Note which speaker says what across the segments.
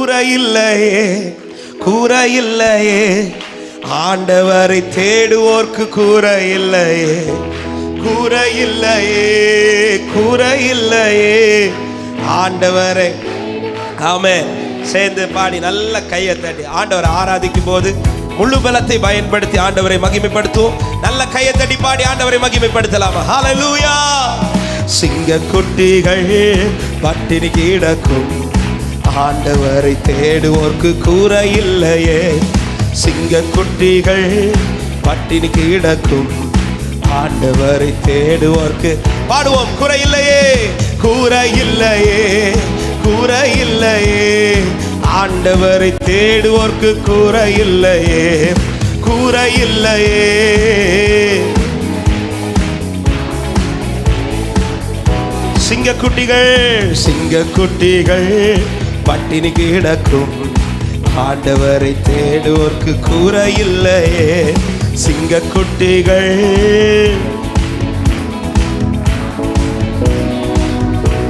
Speaker 1: கூரையில்லையே, கூரையில்லையே. ஆண்டவரை தேடுவோர்க்கு கூரையில்லையே, கூரையில்லையே, கூரையில்லையே. ஆண்டவரை ஆமென். சேர்ந்து பாடி நல்ல கையை தட்டி ஆண்டவரை ஆராதிக்கும் போது முழு பலத்தை பயன்படுத்தி ஆண்டவரை மகிமைப்படுத்துவோம். நல்ல கையை தட்டி பாடி ஆண்டவரை மகிமைப்படுத்தலாமா? ஹல்லேலூயா. சிங்கக்குட்டிகள் பட்டினி கிடக்கும், ஆண்டவரை தேடுவோர்க்கு கூரையில்லையே. சிங்கக்குட்டிகள் பட்டினி கிடக்கும், ஆண்டவரை தேடுவோர்க்கு பாடுவோம். கூரையில்லையே, கூரையில்லையே, கூரையில்லையே. ஆண்டவரை தேடுவோர்க்கு கூரையில்லையே, கூரையில்லையே. சிங்கக்குட்டிகள், சிங்கக்குட்டிகள் பட்டினி கிடக்கும், ஆண்டவரை தேடுவோர்க்கு கூரையில்லையே. சிங்கக்குட்டிகள்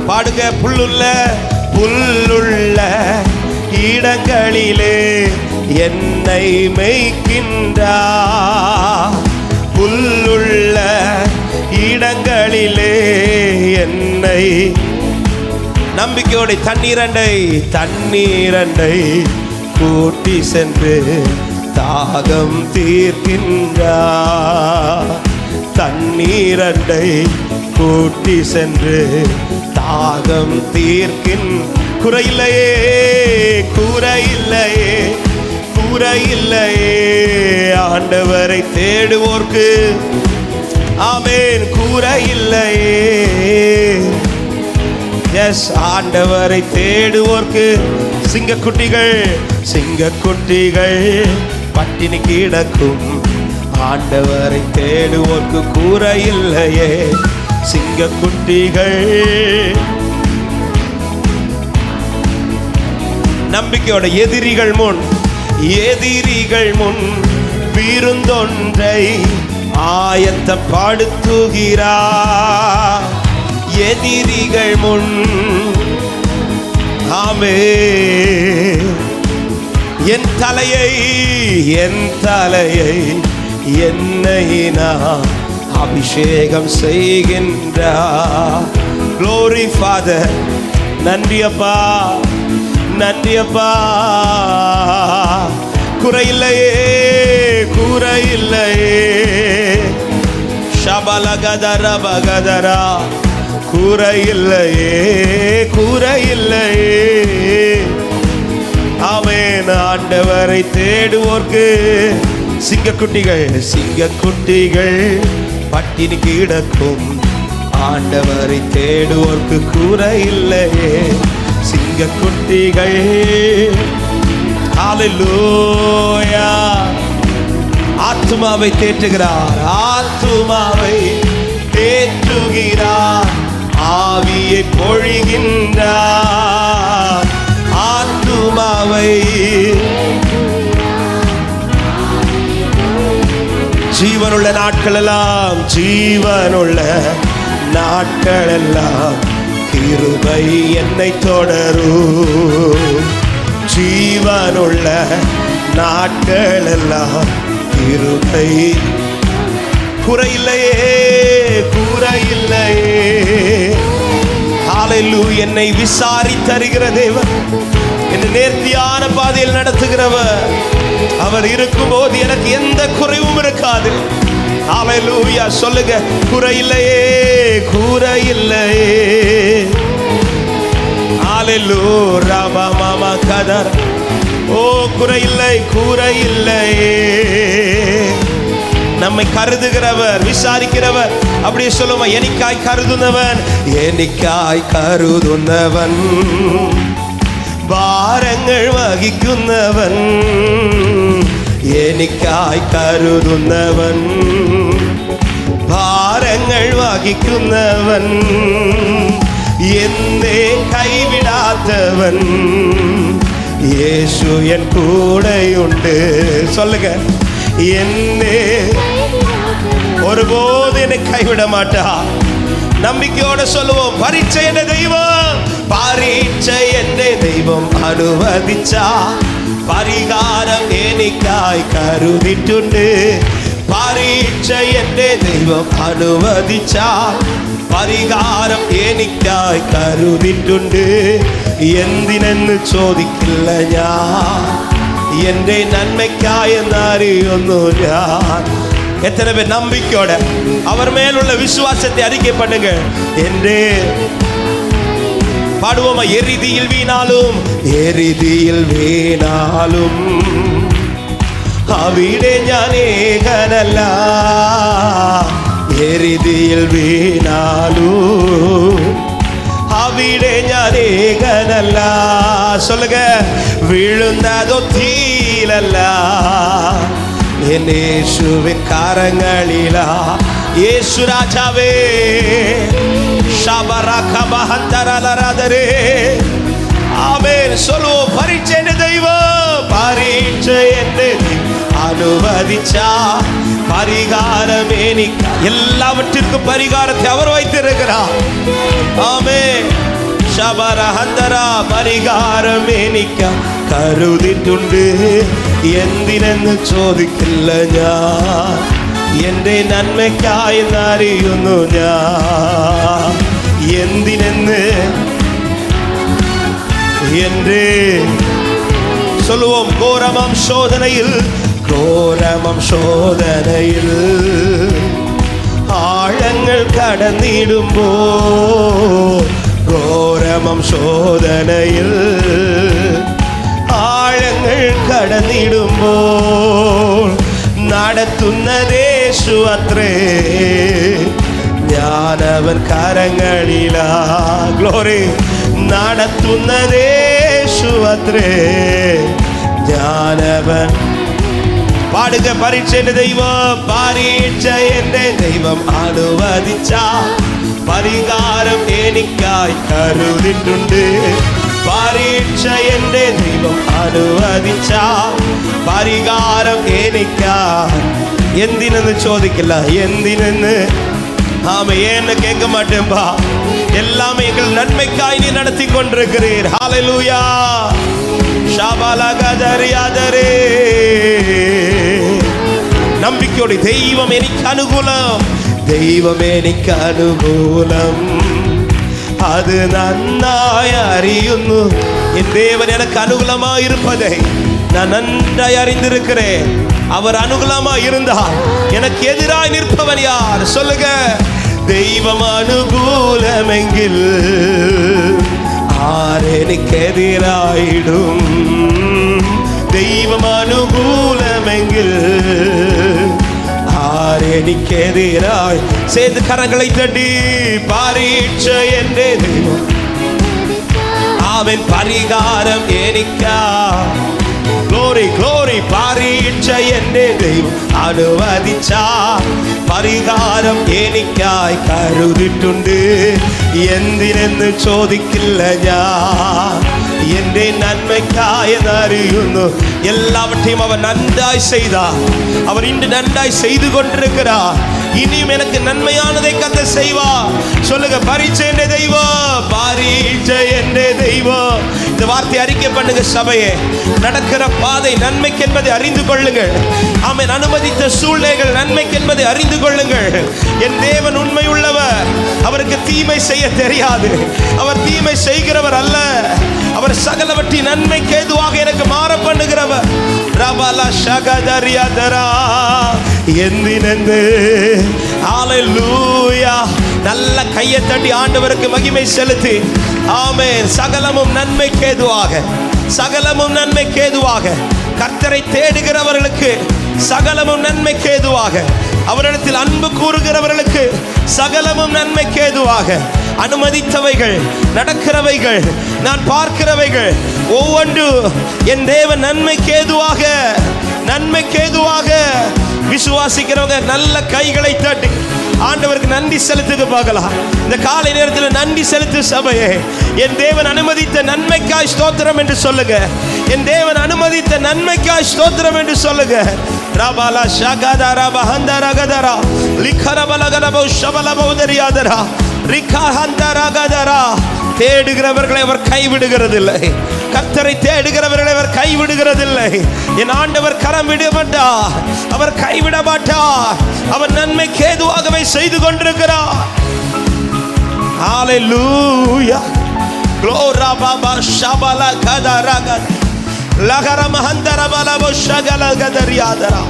Speaker 1: பாடுங்க. புல்லுள்ள புல்லுள்ள இடங்களிலே என்னை மேய்க்கின்றார், புல்லுள்ள இடங்களிலே என்னை. நம்பிக்கையோட தண்ணீரண்டை, தண்ணீரண்டை கூட்டி சென்று தாகம் தீர்க்கின்றார். தண்ணீரண்டை கூட்டி சென்று தாகம் தீர்க்கின். குறையில்லையே, கூரையில்லையே, கூரையில்லையே. ஆண்டவரை தேடுவோர்க்கு ஆமென் கூரையில்லையே. எஸ், ஆண்டவரை தேடுவோர்க்கு. சிங்கக்குட்டிகள், சிங்கக்குட்டிகள் பட்டினி கிடக்கும், ஆண்டவரை தேடுவோர்க்கு கூரையில்லையே. சிங்கக்குட்டிகள் நம்பிக்கையோட எதிரிகள் முன், எதிரிகள் முன் விருந்தொன்றை ஆயத்தப்படுத்துகிறார். எதிரிகள் முன் ஆமென். என் தலையை, என் தலையை என்னை நான் அபிஷேகம் செய்கின்றார். Glory Father. நன்றி அப்பா, நன்றி அப்பா. குறையில்லையே, குறையில்லையே. ஷபலகதரா பகதரா. குறையில்லையே, குறையில்லையே. ஆமென். ஆண்டவரை தேடுவோர்க்கு சிங்கக்குட்டிகள், சிங்கக்குட்டிகள் பட்டினி கிடக்கும், ஆண்டவரை தேடுவோர்க்கு கூரையில்லையே. சிங்கக்குட்டிகள் ஹல்லேலூயா. ஆத்துமாவை தேற்றுகிறார், ஆத்துமாவை தேற்றுகிறார், ஆவியை பொழிகின்றார். ஆத்துமாவை ஜீவனுள்ள நாட்கள் எல்லாம், ஜீவனுள்ள நாட்கள் எல்லாம் கிருபை என்னை தொடரும். ஜீவனுள்ள நாட்கள் எல்லாம் கிருபை. குறையில்லையே, குறையில்லையே. ஹல்லேலூயா. என்னை விசாரித்தருகிற தேவன், என்னை நேர்த்தியான பாதையில் நடத்துகிறவர். அவர் இருக்கும்போது எனக்கு எந்த குறைவும் இருக்காது. ஹல்லேலூயா. சொல்லுங்க. குறையில்லையே, குறையில்லையே. ஹல்லேலூயா. மாமா கதர். ஓ குறையில்லை, குறையில்லையே. நம்மை கருதுகிறவர், விசாரிக்கிறவர். அப்படியே சொல்லுவோம். எனக்காய் கருதுனவன், எனக்காய் கருதுனவன், பாரங்கள் வகிക്കുന്നவன். എനിക്കായി കരുതുന്നവൻ, ഭാരങ്ങൾ വഹിക്കുന്നവൻ, എന്നെ കൈവിടാത്തവൻ, യേശു എൻ കൂടെയുണ്ട്. சொல்லுங்க, എന്നെ ஒருபோது என்னை கைவிட மாட்டா. நம்பிக்கையோட சொல்லுவோம், பரிச்சை என்ற தெய்வம் പരീക്ഷ എന്റെ ദൈവം അനുവദിച്ച പരിഹാരം എനിക്കായി കരുതിയിട്ടുണ്ട്. പരീക്ഷ എന്റെ ദൈവം അനുവദിച്ച പരിഹാരം എനിക്കായി കരുതിയിട്ടുണ്ട്. എന്തിനെന്ന് ചോദിക്കില്ല ഞാൻ, എന്റെ നന്മയ്ക്കായെന്നറിയുന്നു ഞാൻ. எத்தனை பேர் நம்பிக்கையோட அவர் மேலுள்ள விசுவாசத்தை அறிக்கை பண்ணுங்க. எന്റെ பாடுவோமா? எரிதியில் வீணாலும் எரிதியில் வீணாലും അവിടെ ഞാൻ ഏകനല്ല. എരിതിയിൽ വീണാലും അവിടെ ഞാൻ ഏകനല്ല. சொல்லுங்க, വീഴുന്നതോ തീയിലല്ല, യേശുവിൻ കരങ്ങളിലാ. യേശു രാജാവേ ஷபரகபஹந்தரலரதரே ஆமென். சொல்லுவோம், பரீட்சை என்ற தெய்வம், பரீட்சை என்று அனுமதிச்சா பரிகாரம் எனக்கு. எல்லாவற்றிற்கும் பரிகாரத்தை அவர் வைத்திருக்கிறார். ஆமென். ஷபரஹந்தரா പരിഹാരം എനിക്ക് കരുതിയിട്ടുണ്ട്. എന്തിനെന്ന് ചോദിക്കില്ല ഞാൻ, എന്റെ നന്മയ്ക്കായി അറിയുന്നു ഞാൻ. എന്തിനെന്ന് എന്റെ சொல்லுவோம், கோரமம் சோதனையில் கோரமம் சோதனையில் ആഴങ്ങൾ കടന്നിടുമ്പോ, ഘോരമം ശോധനയിൽ ആഴങ്ങൾ കടന്നിടുമ്പോൾ നടത്തുന്നതേശു അത്രേ, ഞാനവൻ കരങ്ങളിലാ. ഗ്ലോറി. നടത്തുന്നതേശു അത്രേ, ഞാനവൻ. പാടുക, പരീക്ഷ എന്റെ ദൈവം, പരീക്ഷ എന്റെ ദൈവം അനുവദിച്ച പരിഹാരം എനിക്കായി കരുതിയിട്ടുണ്ട്. പരീക്ഷ എന്റെ ദൈവം അനുവദിച്ച പരിഹാരം എനിക്കായി. എന്തിനെന്ന് ചോദിക്കില്ല, എന്തിനെന്ന്. ஆமா, ஏன்னு கேட்க மாட்டேன்பா. எல்லாமே எங்கள் நன்மைக்காய் நீ நடத்தி கொண்டிருக்கிறீர். ஹalleluya. ஷபலகதரியாதரே. நம்பிக்கையோடு, தெய்வம் எனக்கு அனுகூலம், தெய்வம் எனக்கு அனுகூலம், அது நன்னாய் அறியுന്നു. என் தேவன் எனக்கு அனுகூலமாக இருப்பதை நான் நன்றாய் அறிந்திருக்கிறேன். அவர் அனுகூலமாக இருந்தால் எனக்கு எதிராய் நிற்பவன் யார்? சொல்லுங்க. தெய்வம் அனுகூலமெங்கில் ஆரெனிக்கு எதிராயிடும். தெய்வம் அனுகூலமெங்கில் ஆரெனிக்கு எதிராய். சேர்ந்து கரங்களை தட்டி, பரீட்சை என்றே தெய்வம் அவன் பரிகாரம் എനിക്കാ. Glory glory. പരീക്ഷ എന്റെ ദൈവം അനുവദിച്ച പരിഹാരം എനിക്കായി കരുതിയിട്ടുണ്ട്. എന്തിനെന്ന് ചോദിക്കില്ല ഞാൻ, എന്റെ നന്മയ്ക്കായി എന്നറിയുന്നു. எல்லாவற்றையும் அவர் நன்றாய் செய்தார். அவர் இன்று நன்றாய் செய்து கொண்டிருக்கிறார். இனியும் எனக்கு நன்மையானதை கர்த்தர் செய்வார். சொல்லுங்க, பரீட்சை என்ற தெய்வம், பரீட்சை என்ற தெய்வம். இந்த வார்த்தை அறிக்கை பண்ணுங்க சபையே. நடக்கிற பாதை நன்மைக்கு என்பதை அறிந்து கொள்ளுங்கள். ஆமென். அனுமதித்த சூழ்நிலைகள் நன்மைக்கு என்பதை அறிந்து கொள்ளுங்கள். என் தேவன் உண்மை உள்ளவர், அவருக்கு தீமை செய்ய தெரியாது. அவர் தீமை செய்கிறவர் அல்ல, அவர் சகலவற்றின் நன்மைக்கு ஏதுவாக எனக்கு மாற பண்ணுகிறவர். ரபல ஷகதரியாதரா. எந்தினெந்து. ஹalleluya. நல்ல கையை தட்டி ஆண்டவருக்கு மகிமை செலுத்தி. ஆமென். சகலமும் நன்மைக்கு ஏதுவாக, சகலமும் நன்மைக்கு ஏதுவாக. கர்த்தரை தேடுகிறவர்களுக்கு சகலமும் நன்மைக்கு ஏதுவாக, அவரிடத்தில் அன்பு கூறுகிறவர்களுக்கு சகலமும் நன்மைக்கு ஏதுவாக. அனுமதித்தவைகள், நடக்கிறவைகள், நான் பார்க்கிறவைகள் ஒவ்வொன்று என் தேவன் நன்மைக்கு ஏதுவாக, நன்மைக்கு ஏதுவாக. விசுவாசிக்கிறவங்க நல்ல கைகளை தட்டி ஆண்டவருக்கு நன்றி செலுத்துக பார்க்கலாம். இந்த காலை நேரத்தில் நன்றி செலுத்து சபையே. என் தேவன் அனுமதித்த நன்மைக்காய் ஸ்தோத்திரம் என்று சொல்லுங்க. என் தேவன் அனுமதித்த நன்மைக்காய் ஸ்தோத்திரம் என்று சொல்லுங்க. ரபல ஷகதர பஹந்தரகதரா லிகரபலகரபோ ஷபலபோதரியாதரா ரிகஹந்தரகதரா தேடுகிறவர்களை அவர் கைவிடுகிறதில்லை. கர்த்தரை தேடுகிறவர்களை அவர் கைவிடுகிறதில்லை. என் ஆண்டவர் கரம் விட மாட்டார், அவர் கைவிட மாட்டார். அவர் நன்மைக்கு ஏதுவாகவே செய்து கொண்டிருக்கிறார். ஹalleluya. glory baba shabala kadaraga lagara mahandara balabo shagala gadariadara.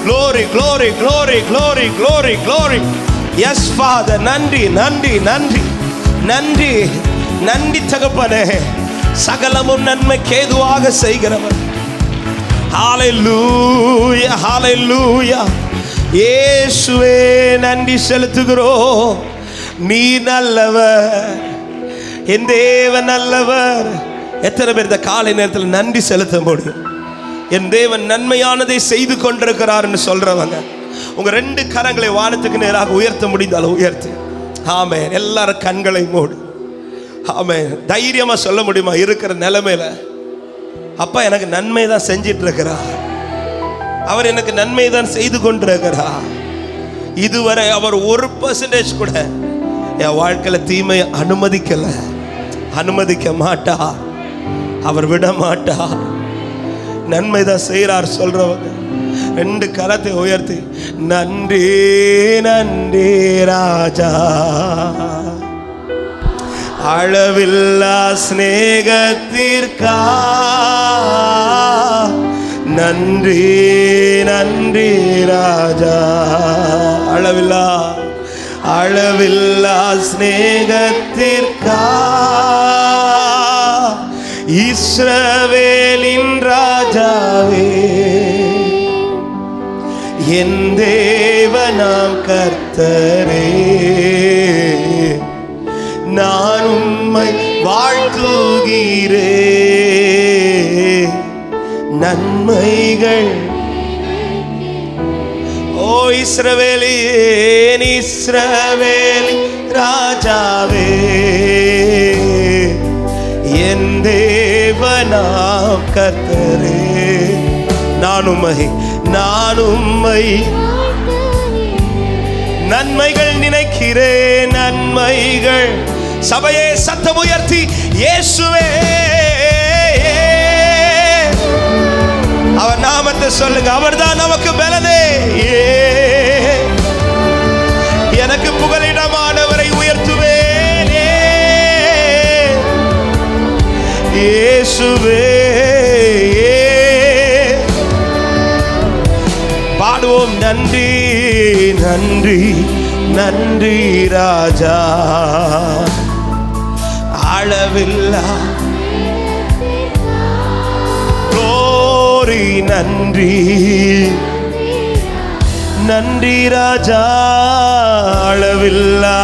Speaker 1: glory glory glory glory glory glory. yes father. நன்றி நன்றி நன்றி நன்றி நன்றி தகப்பனே. சகலமும் நன்மைக்கு ஏதுவாக செய்கிறவர். ஹalleluya ஹalleluya. இயேசுவே நன்றி செலுத்துகிறோம். நீ நல்லவர், என் தேவன் நல்லவர். எத்தனை பேர் இந்த காலை நேரத்தில் நன்றி செலுத்த முடியும்? என் தேவன் நன்மையானதை செய்து கொண்டிருக்கிறார் என்று சொல்றவங்க உங்க 2 கரங்களை வானத்துக்கு நேராக உயர்த்த முடிந்தாலும் உயர்த்து. ஆமென். எல்லாரும் கண்களை மூடு. ஆமென். தைரியமா சொல்ல முடியுமா? இருக்கிற நிலைமையில அப்பா எனக்கு நன்மை தான் செஞ்சிட்டு இருக்கிறார், அவர் எனக்கு நன்மை தான் செய்து கொண்டிருக்கிறார். இதுவரை அவர் 1% கூட என் வாழ்க்கையில தீமையை அனுமதிக்க மாட்டார், அவர் விட மாட்டார். நன்மை தான் செய்கிறார் சொல்றவங்க 2 கரத்தை உயர்த்தி நன்றி நன்றி ராஜா, அளவில்லா ஸ்நேகத்திற்கா நன்றி நன்றி ராஜா. அளவில்லா ஸ்நேகத்திற்கா இஸ்ரவேலின் ராஜாவே, என் தேவனாம் கர்த்தரே, நான் உம்மை வாழ்த்துகிறேன். நன்மைகள் ஓ இஸ்ரவேலின் இஸ்ரவேலி ராஜாவே, என் தேவனாம் கர்த்தரே, நான் உம்மை நன்மைகள் நினைக்கிறேன். நன்மைகள் சபையே சத்தம் உயர்த்தி இயேசுவே அவர் நாமத்தை சொல்லுங்க. அவர்தான் நமக்கு பலனே. எனக்கு புகலிடமானவரை உயர்த்துவேனே இயேசுவே. பாடுவோம் நன்றி நன்றி நன்றி ராஜா, அளவில்லா glory நன்றி நன்றி ராஜா, அளவில்லா.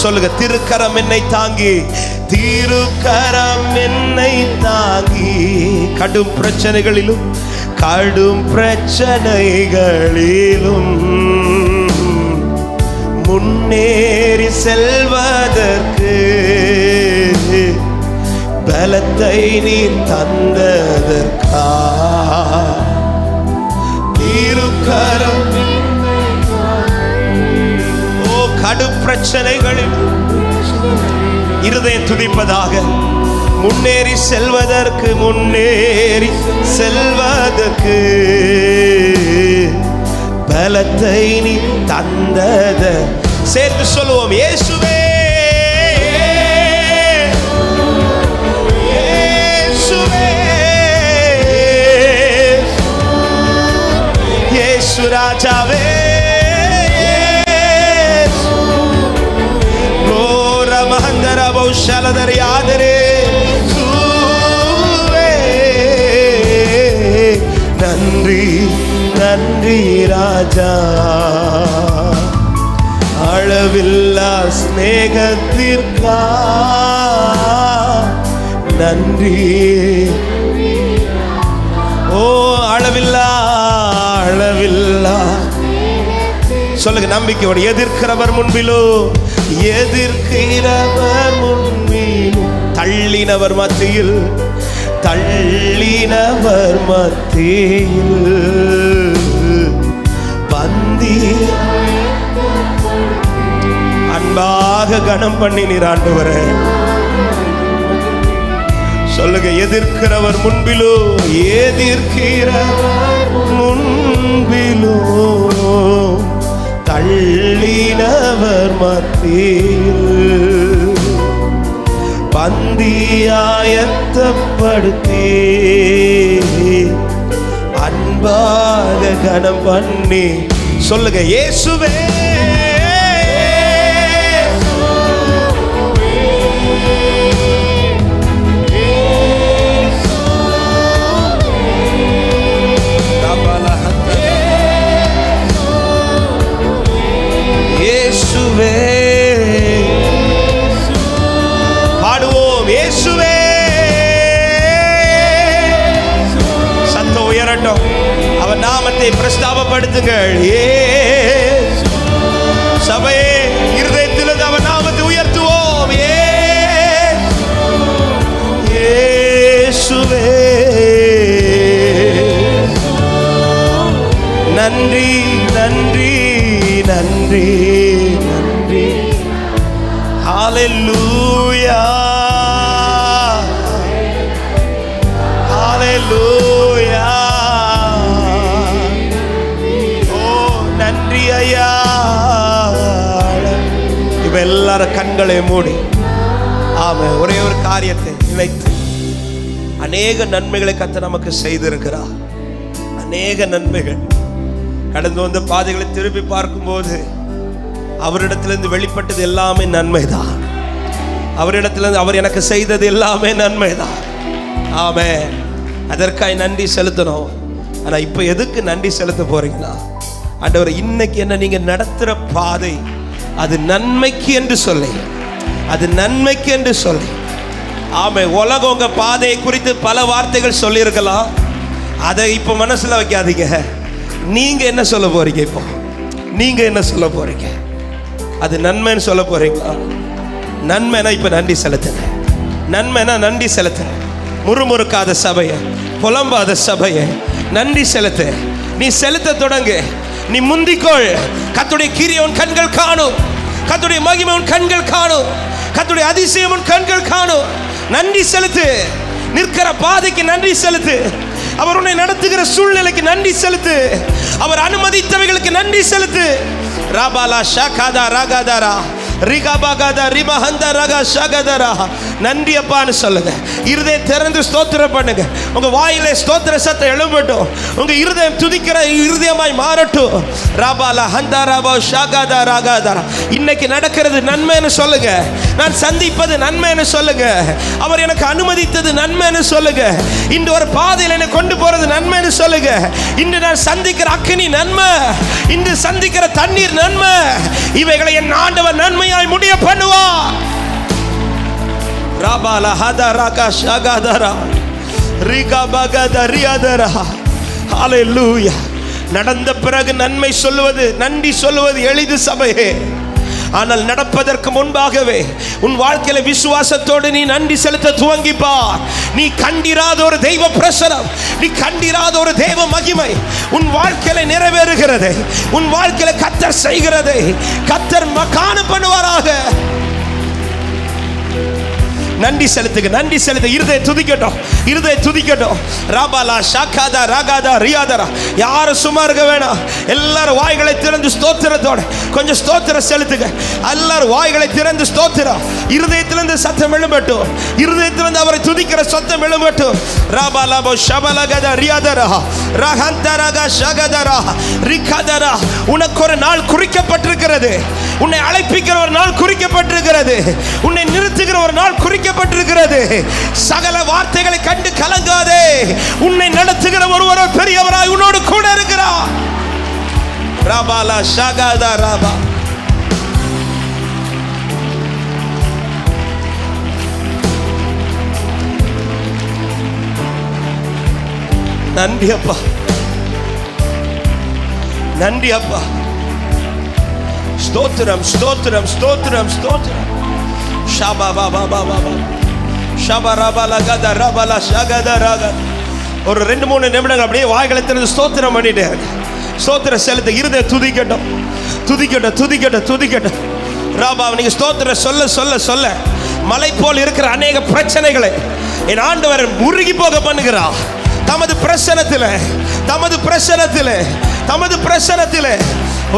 Speaker 1: சொல்லுங்க திருக்கரம் என்னை தாங்கி, திருக்கரம் என்னை தாங்கி, கடும் பிரச்சனைகளிலும் முன்னேறி செல்வதற்கு பலத்தை நீ தந்ததற்கா திருக்கரம். ஓ கடும் பிரச்சனைகளில் இருதயம் துடிப்பதாக முன்னேறி செல்வதற்கு பலத்தை நீ தந்தத. சேர்த்து சொல்லுவோம் இயேசுவே இயேசுவே இயேசு ராஜாவே, மகந்தர பௌஷலதர் யாதரே நன்றி நன்றி ராஜா, அளவில்லா ஸ்நேகத்திற்கா நன்றி. ஓ அளவில்லா சொல்லுங்க நம்பிக்கையோடு. எதிர்க்கிறவர் முன்பிலும் தள்ளினவர் மத்தியில் பந்தி அன்பா அதிகமாக கனம் பண்ணினீர் ஆண்டவரே. சொல்லுங்க, எதிர்க்கிறவர் முன்பிலோ, எதிர்க்கிறவர் முன்பிலோ, தள்ளினவர் மத்தியில் பந்தியாயத்தப்படுத்தி அன்பாக கனம் பண்ணி. சொல்லுங்க, இயேசுவே பாடுவோம், இயேசுவே. சத்தம் உயரட்டும், அவர் நாமத்தை பிரஸ்தாபப்படுத்துங்கள். சபையே, இருதயத்திலிருந்து அவர் நாமத்தை உயர்த்துவோம். இயேசுவே நன்றி நன்றி நன்றி நன்றி. ஹல்லேலூயா ஹல்லேலூயா. ஓ நன்றி ஐயா. இப்ப எல்லாரும் கண்களை மூடி ஆமென் ஒரே ஒரு காரியத்தை நினைத்து, அநேக நன்மைகளை கர்த்தர் நமக்கு செய்திருக்கிறார். அநேக நன்மைகள். கடந்து வந்த பாதைகளை திருப்பி பார்க்கும்போது அவரிடத்திலிருந்து வெளிப்பட்டது எல்லாமே நன்மைதான். அவரிடத்திலிருந்து அவர் எனக்கு செய்தது எல்லாமே நன்மைதான். ஆமென். அதற்காக நன்றி செலுத்தணும். ஆனா இப்ப எதுக்கு நன்றி செலுத்த போறீங்களா? ஆண்டவர், இன்னைக்கு என்ன நீங்க நடத்துற பாதை அது நன்மைக்கு என்று சொல்லி, அது நன்மைக்கு என்று சொல்லி. ஆமென். உலகம் உங்க பாதையை குறித்து பல வார்த்தைகள் சொல்லியிருக்கலாம். அதை இப்ப மனசுல வைக்காதீங்க. நீங்க என்ன சொல்ல போறீங்க? இப்போ நீங்க என்ன சொல்ல போறீங்க? அது நன்மைன்னு சொல்ல போறீங்களா? நன்மைனா இப்ப நன்றி செலுத்துங்க. நன்மைனா நன்றி செலுத்துங்க. முறுமுறுக்காத சபையை, புலம்பாத சபையை நன்றி செலுத்து. நீ செலுத்த தொடங்கு. நீ முந்திக்கொள். கர்த்தருடைய கிரியை உன் கண்கள் காணும். கர்த்தருடைய மகிமை உன் கண்கள் காணும். கர்த்தருடைய அதிசயம் உன் கண்கள் காணும். நன்றி செலுத்து. நிற்கிற பாதைக்கு நன்றி செலுத்து. அவர் உன்னை நடத்துகிற சூழ்நிலைக்கு நன்றி செலுத்து. அவர் அனுமதித்தவைகளுக்கு நன்றி செலுத்து. ராபாலா ஷாகாதா ராகாதாரா ரிகாபாகாதா ரிமஹந்தா ரகா ஷாகாதாரா. நன்றி அப்பான்னு சொல்லுங்க. இருதயம் திறந்து ஸ்தோத்திரம் பண்ணுங்க. உங்க வாயிலே ஸ்தோத்திர சத்தம் எழும்பட்டும். உங்க இருதயம் துதிக்கிற இருதயமாய் மாறட்டும். ராபாலா ஹந்தா ராபா ஷாகாதா ராகாதாரா. இன்னைக்கு நடக்கிறது நன்மைன்னு சொல்லுங்க. நான் சந்திப்பது நன்மைன்னு சொல்லுங்க. அவர் எனக்கு அனுமதித்தது நன்மைன்னு சொல்லுங்க. இன்று ஒரு பாதையில் என்னை கொண்டு போறது நன்மைன்னு சொல்லுங்க. இன்று நான் சந்திக்கிற அக்கினி நன்மை, இன்று சந்திக்கிற தண்ணீர் நன்மை. இவைகளை என் ஆண்டவர் நன்மையாய் முடிய பண்ணுவார். ராபாலா ஹதா ராகா ஷாகாதாரா ரிகாபாகாதா ரியாதாரா. ஹல்லேலூயா. நடந்த பிறகு நன்மை சொல்லுவது, நன்றி சொல்லுவது எளிது சபையே. ஆனால் நடப்பதற்கு முன்பாகவே உன் வாழ்க்கையில விசுவாசத்தோடு நீ நன்றி செலுத்த துவங்கிப்பார். நீ கண்டிராத ஒரு தெய்வ பிரசனம், நீ கண்டிராத ஒரு தெய்வ மகிமை உன் வாழ்க்கையில நிறைவேறுகிறது. உன் வாழ்க்கையில கர்த்தர் செய்கிறது. கர்த்தர் மகான பண்ணுவாராக. நன்றி செலுத்துங்க. நன்றி செலுத்து. இருதய துதிக்கட்டும். இருதய துதிக்கட்டும். ராபாலா ஷாகாதா ராகாதா ரியாதரா. யாரும் சும்மா இருக்க வேணாம். எல்லாரும் வாய்களை திறந்து ஸ்தோத்திரத்தோட கொஞ்சம் ஸ்தோத்திரம் செலுத்துங்க. எல்லாரும் வாய்களை திறந்து ஸ்தோத்திரம். இருதயத்திலிருந்து சத்தம் எழும்பட்டும். இருதயத்திலிருந்து அவரை துதிக்கிற சத்தம் எழும்பட்டும். ராபாலா போ ஷபலகதா ரியாதரா ரஹந்தரகா ஷகதரா ரிகதரா. உனக்கு ஒரு நாள் குறிக்கப்பட்டிருக்கிறது. உன்னை அழைப்பிக்கிற ஒரு நாள் குறிக்கப்பட்டிருக்கிறது. உன்னை நிறுத்துகிற ஒரு நாள் குறிக்கப்பட்டிருக்கிறது. சகல வார்த்தைகளை கண்டு கலங்காதே. உன்னை நடத்துகிற ஒருவர் பெரியவராய் உன்னோடு கூட இருக்கிறார். ராபாலா ஷாகாதா ராபா. நன்றி அப்பா. நன்றி அப்பா. ஸ்தோத்திரம் ஸ்தோத்திரம் ஸ்தோத்திரம் ஸ்தோத்திரம். ஷபா பாபா பாபா ஷபா ரபலா கதா ரபலா ஷகதா ராகா. ஒரு 2-3 நிமிடங்கள் அப்படியே வாய்களை திறந்து ஸ்தோத்திரம் பண்ணிட்டே ஸ்தோத்திரம் செலுத்த. இருதயம் துதிக்கட்டும் துதிக்கட்டும் துதிக்கட்டும் துதிக்கட்டும். ராபா நீங்க ஸ்தோத்திரம் சொல்ல சொல்ல சொல்ல மலை போல் இருக்கிற அநேக பிரச்சனைகளை என் ஆண்டவர் உருகி போக பண்ணுகிறார். தமது பிரசனத்தில் தமது பிரசனத்தில் தமது பிரசனத்தில்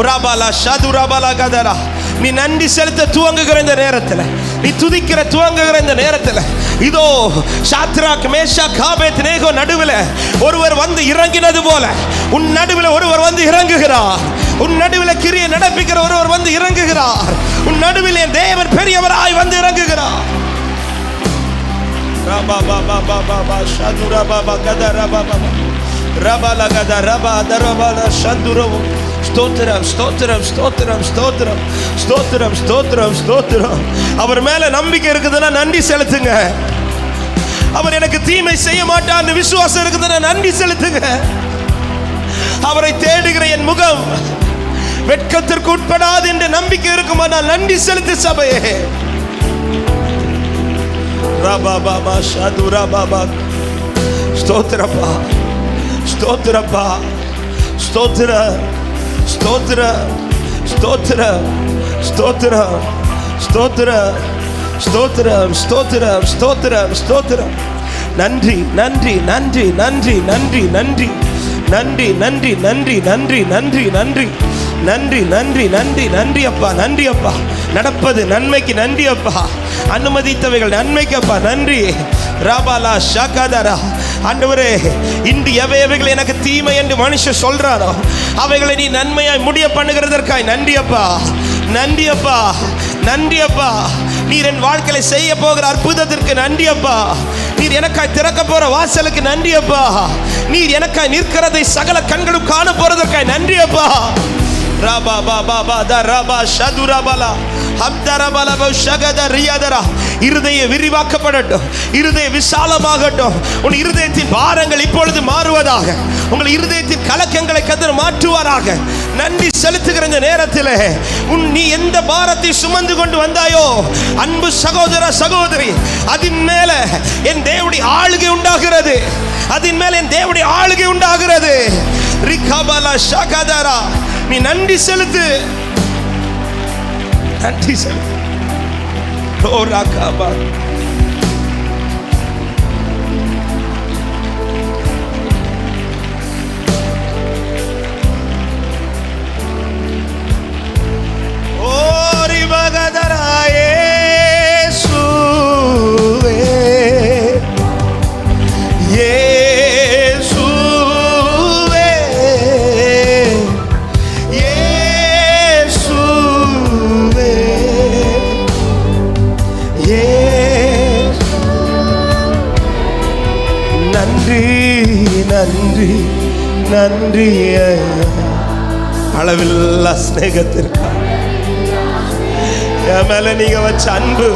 Speaker 1: ராபாலா ஷது ராபாலா கதரா நீ நன்றி செலுத்த துவங்குகிற இந்த நேரத்தில், நீ துதிக்கிற துவங்குகிற இந்த நேரத்தில், இதோ சாத்ராக் மேஷாக் ஆபேத்நேகோ நடுவில் ஒருவர் வந்து இறங்கினது போல உன் நடுவில் ஒருவர் வந்து இறங்குகிறார். உன் நடுவில் கிரியை நடப்பிக்கிற ஒருவர் வந்து இறங்குகிறார். உன் நடுவில் என் தேவன் பெரியவராய் வந்து இறங்குகிறார். ரபா பாபா பாபா ஷதுரா பாபா கதரா பாபா ரபாலா கதரா பாதரபாலா ஷதுரோ. ஸ்தோத்திரம் ஸ்தோத்திரம் ஸ்தோத்திரம் ஸ்தோத்திரம் ஸ்தோத்திரம் ஸ்தோத்திரம் ஸ்தோத்திரம். அவர் மேல நம்பிக்கை இருக்குதுன்னா நன்றி செலுத்துங்க. அவர் எனக்கு தீமை செய்ய மாட்டான்னு விசுவாசம் இருக்குதுன்னா நன்றி செலுத்துங்க. அவரை தேடுகிற என் முகம் வெட்கத்திற்கு உட்படாது என்ற நம்பிக்கை இருக்குமானால் நன்றி செலுத்து சபையே. ரபா பாபா ஷதுரா பாபா ஸ்தோத்திரப்பா ஸ்தோத்திரப்பா ஸ்தோத்திர ஸ்தோத்திர ஸ்தோத்திர ஸ்தோத்திர ஸ்தோத்திர ஸ்தோத்திரம் ஸ்தோத்திரம் ஸ்தோத்திரம் ஸ்தோத்திரம். நன்றி நன்றி நன்றி நன்றி நன்றி நன்றி நன்றி நன்றி நன்றி நன்றி நன்றி நன்றி நன்றி நன்றி நன்றி நன்றி அப்பா நன்றி அப்பா. நடப்பது நன்மைக்கு நன்றி அப்பா. அனுமதித்தவைகள் நன்மைக்கு அப்பா நன்றி. ராபாலா ஷாகாதாரா ஆண்டவரே இன்று எவைகள் எனக்கு தீமை என்று மனுஷன் சொல்றானோ அவைகளை நீ நன்மையாய் முடிய பண்ணுகிறதற்காய் நன்றி அப்பா நன்றி அப்பா நன்றி அப்பா. நீர் என் வாழ்க்கையில செய்ய போகிற அற்புதத்திற்கு நன்றி அப்பா. நீர் எனக்காய் திறக்க போற வாசலுக்கு நன்றி அப்பா. நீர் எனக்காய் நிற்கிறதை சகல கண்களும் காண போறதற்காய் நன்றி அப்பா. ராபா பாபா பாதா ராபா ஷதுராபாலா ஹம்தரபாலா பௌஷகத ரியாதரா. இருதய விரிவாக்கப்படட்டும், இருதய விசாலமாகட்டும். உன் இருதயத்தின் பாரங்கள் இப்பொழுது மாறுவதாக. உங்கள் இருதயத்தின் கலக்கங்களை கர்த்தர் மாற்றுவாராக. நன்றி செலுத்துகிற இந்த நேரத்தில் நீ எந்த பாரத்தை சுமந்து கொண்டு வந்தாயோ அன்பு சகோதர சகோதரி, அதன் மேல என் தேவனுடைய ஆளுகை உண்டாகிறது. அதன் மேல என் தேவனுடைய ஆளுகை உண்டாகிறது. ரிகபாலா ஷகதரா நீ நன்றி செலுத்து நன்றி செலுத்து. ஓ ராகாபா ஓரி பகதராயே நன்றி நன்றி அளவில்லா ஸ்நேகத்திற்கு என் மேல நீங்க வச்ச அன்பு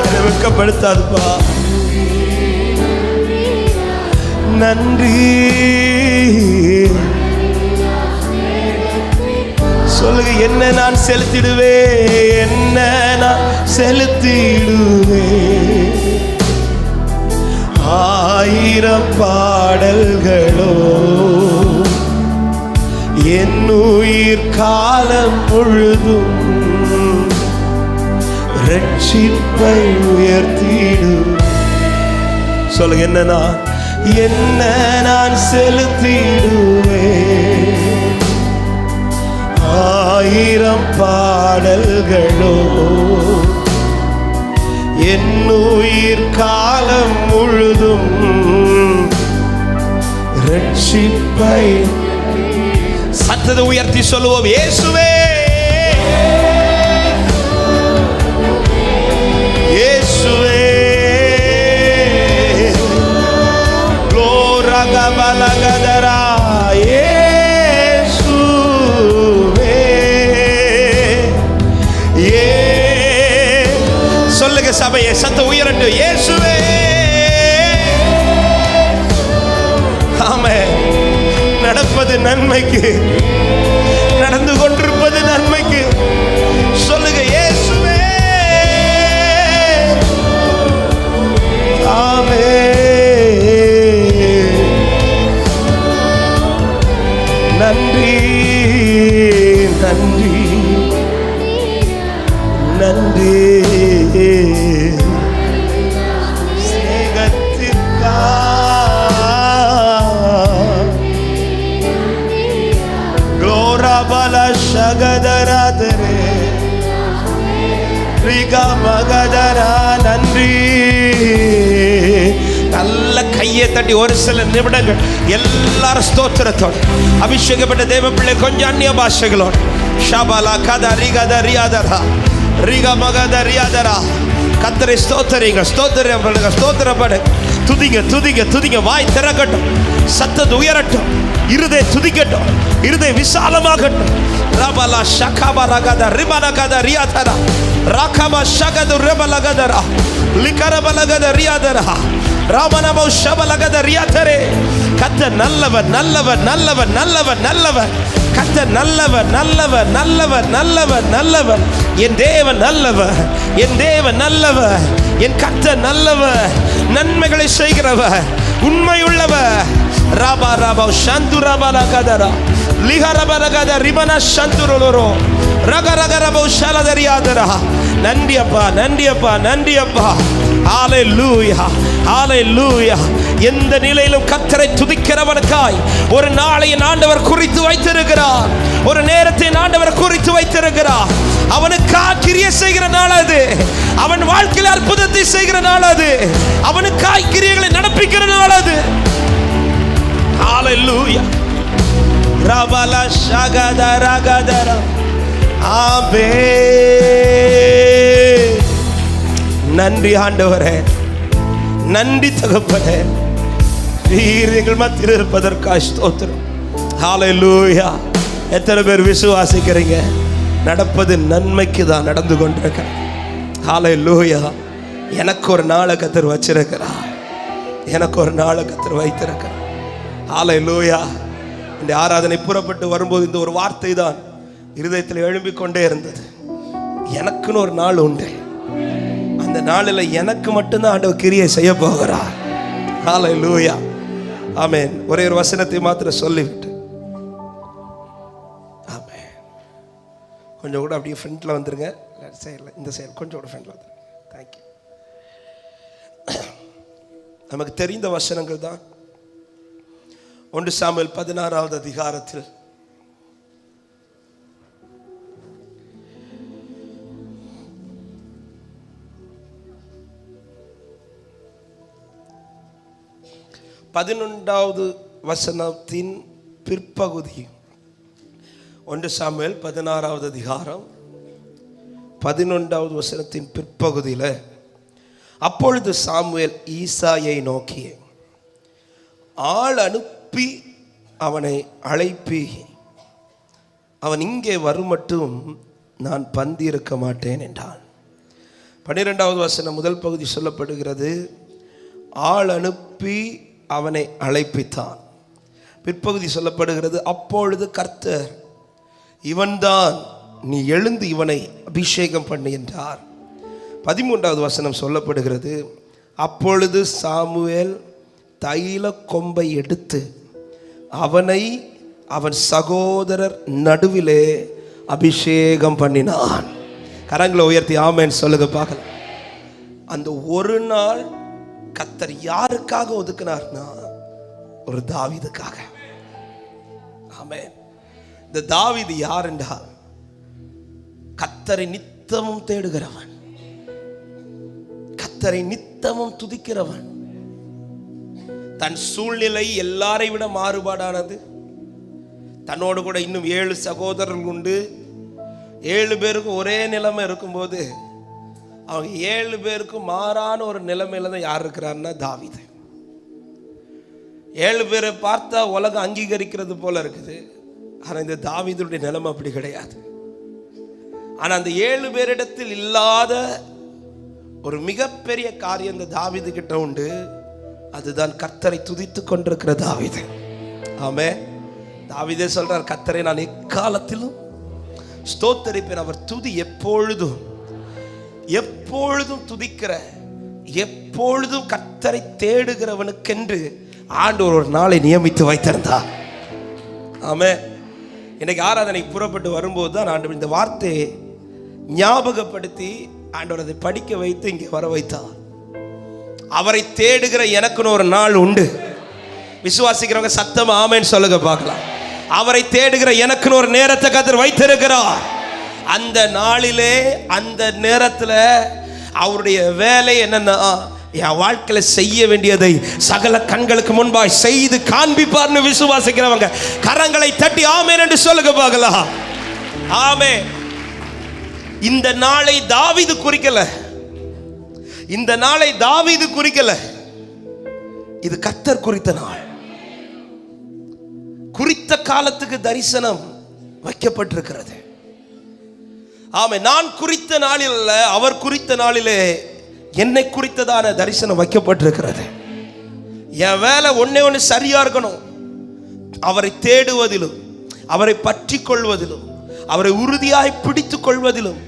Speaker 1: என்னை வெட்கப்படுத்தாதுப்பா. நன்றி சொல்லுங்க. என்ன நான் செலுத்திடுவேன், என்ன நான் செலுத்திடுவேன். ஆயிரம் பாடல்களோ என் உயிர் காலம் முழுதும் ரட்சிப்பை உயர்த்திடும். சொல்லுங்க. என்ன நான் செலுத்திடுவேன். ஆயிரம் பாடல்களோ என் உயிர் காலம் முழுதும் ரட்சிப்பை. சத்தத்தை உயர்த்தி சொல்லுவோம். இயேசுவே இயேசுவே க்ளோரகபலகதரா இயேசுவே. சொல்லுங்க சபையே, சத்த உயரட்டு. இயேசுவே. ஆமென். நடப்பது நன்மைக்கு, நடந்து கொண்டிருப்பது நன்மைக்கு. சொல்லுங்க. இயேசுவே. ஆமென். நன்றி நன்றி நன்றி நன்றி ஸ்நேகத்திற்கா க்ளோரபல சகதராதரே ரிகா மகதரா நன்றி. நல்ல கையை தட்டி ஒரு சில நிமிடங்கள் எல்லாரும் ஸ்தோத்திரத்தோடு அபிஷேகப்பட்ட தேவ பிள்ளை கொஞ்சம் அந்நிய பாஷைகளோடு ஷபலா கதா ரிகத ரியாதரா ரிகா மகத ரியாதரா கத்தரை ஸ்தோத்திரிங்க ஸ்தோத்திரம் ஸ்தோத்திரப்படு. துதிங்க துதிங்க துதிங்க. வாய் திறக்கட்டும், சத்தது உயரட்டும், இருதய துதிக்கட்டும், இருதய விசாலமாகட்டும். ரபலா ஷகபா ரகத ரிமனகத ரியாதரா ராகபா ஷகது ரபலகதரா லிகரபலகத ரியாதரா ராமனமோ ஷபலகத ரியாதரே. கர்த்தர் நல்லவர் நல்லவர் நல்லவர் நல்லவர் நல்லவர். கர்த்தர் நல்லவர் நல்லவர் நல்லவர் நல்லவர் நல்லவர். என் தேவன் நல்லவர், என் தேவன் நல்லவர், என் கர்த்தர் நல்லவர், நன்மைகளை செய்கிறவர், உண்மையுள்ளவர். ராபா ராபா சந்துரபலகதரா லிகரபலகத ரிமன சந்துரலோரோ ரகரகரபோ ஷலதரியாதரா. நன்றி அப்பா நன்றி அப்பா நன்றி அப்பா. ஹல்லேலூயா ஹல்லேலூயா. எந்த நிலையிலும் கர்த்தரை துதிக்கிறவனுக்காய் ஒரு நாளை ஆண்டவர் குறித்து வைத்திருக்கிறார், ஒரு நேரத்தை ஆண்டவர் குறித்து வைத்திருக்கிறார். அவனுக்காய் கிரியை செய்கிற நாள் அது, அவன் வாழ்க்கையில் அற்புதத்தை செய்கிற நாள் அது, அவனுக்காய் கிரியைகளை நடப்பிக்கிற நாள் அது. ஹல்லேலூயா. ரபலா ஷகதா ரகதரா ஆமே. நன்றி ஆண்டவரே, நன்றி தகப்பனே, நீர் எங்கள் மத்தியில் இருப்பதற்காக ஸ்தோத்திரம். ஹல்லேலூயா. எத்தனை பேர் விசுவாசிக்கிறீங்க? நடப்பது நன்மைக்கு தான் நடந்து கொண்டிருக்கிறேன். ஹல்லேலூயா. எனக்கு ஒரு நாளை கர்த்தர் வச்சிருக்கிறார், எனக்கு ஒரு நாளை கர்த்தர் வைத்திருக்கிறார். ஹல்லேலூயா. இந்த ஆராதனை புறப்பட்டு வரும்போது இந்த ஒரு வார்த்தை தான் இருதயத்தில் எழும்பிக் கொண்டே இருந்தது. எனக்குன்னு ஒரு நாள் உண்டு, அந்த நாளில் எனக்கு மட்டும்தான் ஆண்டவர் கிரியை செய்ய போகிறார். ஹல்லேலூயா ஆமென். ஒரே ஒரு வசனத்தை மாத்திரம் சொல்லிவிட்டு ஆமென். கொஞ்சம் கூட அப்படியே ஃப்ரண்ட்ல வந்துருங்க, சைடில் இந்த சைடு கொஞ்சம் கூட ஃப்ரண்ட்ல வந்துருங்க. தேங்க்யூ. நமக்கு தெரிந்த வசனங்கள் தான். 1 சாமுவேல் 16வது அதிகாரத்தில் பதினொன்றாவது வசனத்தின் பிற்பகுதி. 1 சாமுவேல் 16வது அதிகாரம் 11வது வசனத்தின் பிற்பகுதியில், அப்பொழுது சாமுவேல் ஈசாயை நோக்கி, ஆள் அனுப்பி அவனை அழைப்பி, அவன் இங்கே வருமட்டும் நான் பந்தி இருக்க மாட்டேன் என்றான். 12வது வசனம் முதல் பகுதி சொல்லப்படுகிறது, ஆள் அனுப்பி அவனை அழைப்பித்தான். பிற்பகுதி சொல்லப்படுகிறது, அப்பொழுது கர்த்தர், இவன்தான், நீ எழுந்து இவனை அபிஷேகம் பண்ணு என்றார். 13வது வசனம் சொல்லப்படுகிறது, அப்பொழுது சாமுவேல் தைல கொம்பை எடுத்து அவனை அவன் சகோதரர் நடுவிலே அபிஷேகம் பண்ணினான். கரங்களை உயர்த்தி ஆமென் சொல்லுங்க பார்க்கலாம். அந்த ஒரு நாள் கர்த்தர் யாருக்காக ஒதுக்கினார்னா, ஒரு தாவீதுக்காக. ஆமென். இந்த தாவீது யார் என்றால், கர்த்தரை நித்தமும் தேடுகிறவன், கர்த்தரை நித்தமும் துதிக்கிறவன். தன் சூழ்நிலை எல்லாரை விட மாறுபாடானது. தன்னோடு கூட இன்னும் 7 சகோதரர்கள் உண்டு. 7 பேருக்கும் ஒரே நிலைமை இருக்கும்போது, அவங்க 7 பேருக்கும் மாறான ஒரு நிலைமையில தான் யார் இருக்கிறாருன்னா தாவீது. 7 பேரை பார்த்தா உலகம் அங்கீகரிக்கிறது போல இருக்குது. ஆனால் இந்த தாவீதுடைய நிலைமை அப்படி கிடையாது. ஆனால் அந்த 7 பேரிடத்தில் இல்லாத ஒரு மிகப்பெரிய காரியம் இந்த தாவீது கிட்ட உண்டு. அதுதான் கர்த்தரை துதித்து கொண்டிருக்கிற தாவீது. ஆமென். தாவீதே சொல்றார், கர்த்தரை நான் எக்காலத்திலும் ஸ்தோத்தரிப்பேன். அவர் துதி எப்பொழுதும் எப்பொழுதும் துதிக்கிற, எப்பொழுதும் கர்த்தரை தேடுகிறவனுக்கென்று ஆண்டவர் ஒரு நாளை நியமித்து வைத்திருந்தார். ஆமென். இன்னைக்கு ஆராதனை புறப்பட்டு வரும்போது தான் ஆண்டவர் இந்த வார்த்தையை ஞாபகப்படுத்தி ஆண்டவர் அதை படிக்க வைத்து இங்கே வர வைத்தார். அவரை தேடுகிற எனக்குன்னு ஒரு நாள் உண்டு. விசுவாசிக்கிறவங்க சத்தமா ஆமென் சொல்லுங்க பார்க்கலாம். அவரை தேடுகிற எனக்குன்னு ஒரு நேரத்தை கர்த்தர் வைத்திருக்கிறார். அந்த நாளிலே அந்த நேரத்தில் அவருடைய வேலை என்னன்னா, என் வாழ்க்கையில செய்ய வேண்டியதை சகல கண்களுக்கு முன்பாக செய்து காண்பிப்பார்னு விசுவாசிக்கிறவங்க கரங்களை தட்டி ஆமென் என்று சொல்லுங்க பார்க்கலாம். ஆமென். இந்த நாளை தாவீது குறிக்கல, இந்த நாளை தாவீது குறிக்கல, இது கர்த்தர் குறித்த நாள். குறித்த காலத்துக்கு தரிசனம் வைக்கப்பட்டிருக்கிறது. ஆமென். நான் குறித்த நாளில் அல்ல, அவர் குறித்த நாளிலே என்னை குறித்ததான தரிசனம் வைக்கப்பட்டிருக்கிறது. என் வேலை ஒன்னே ஒன்று சரியா இருக்கணும். அவரை தேடுவதிலும், அவரை பற்றி கொள்வதிலும், அவரை உறுதியாய் பிடித்துக் கொள்வதிலும்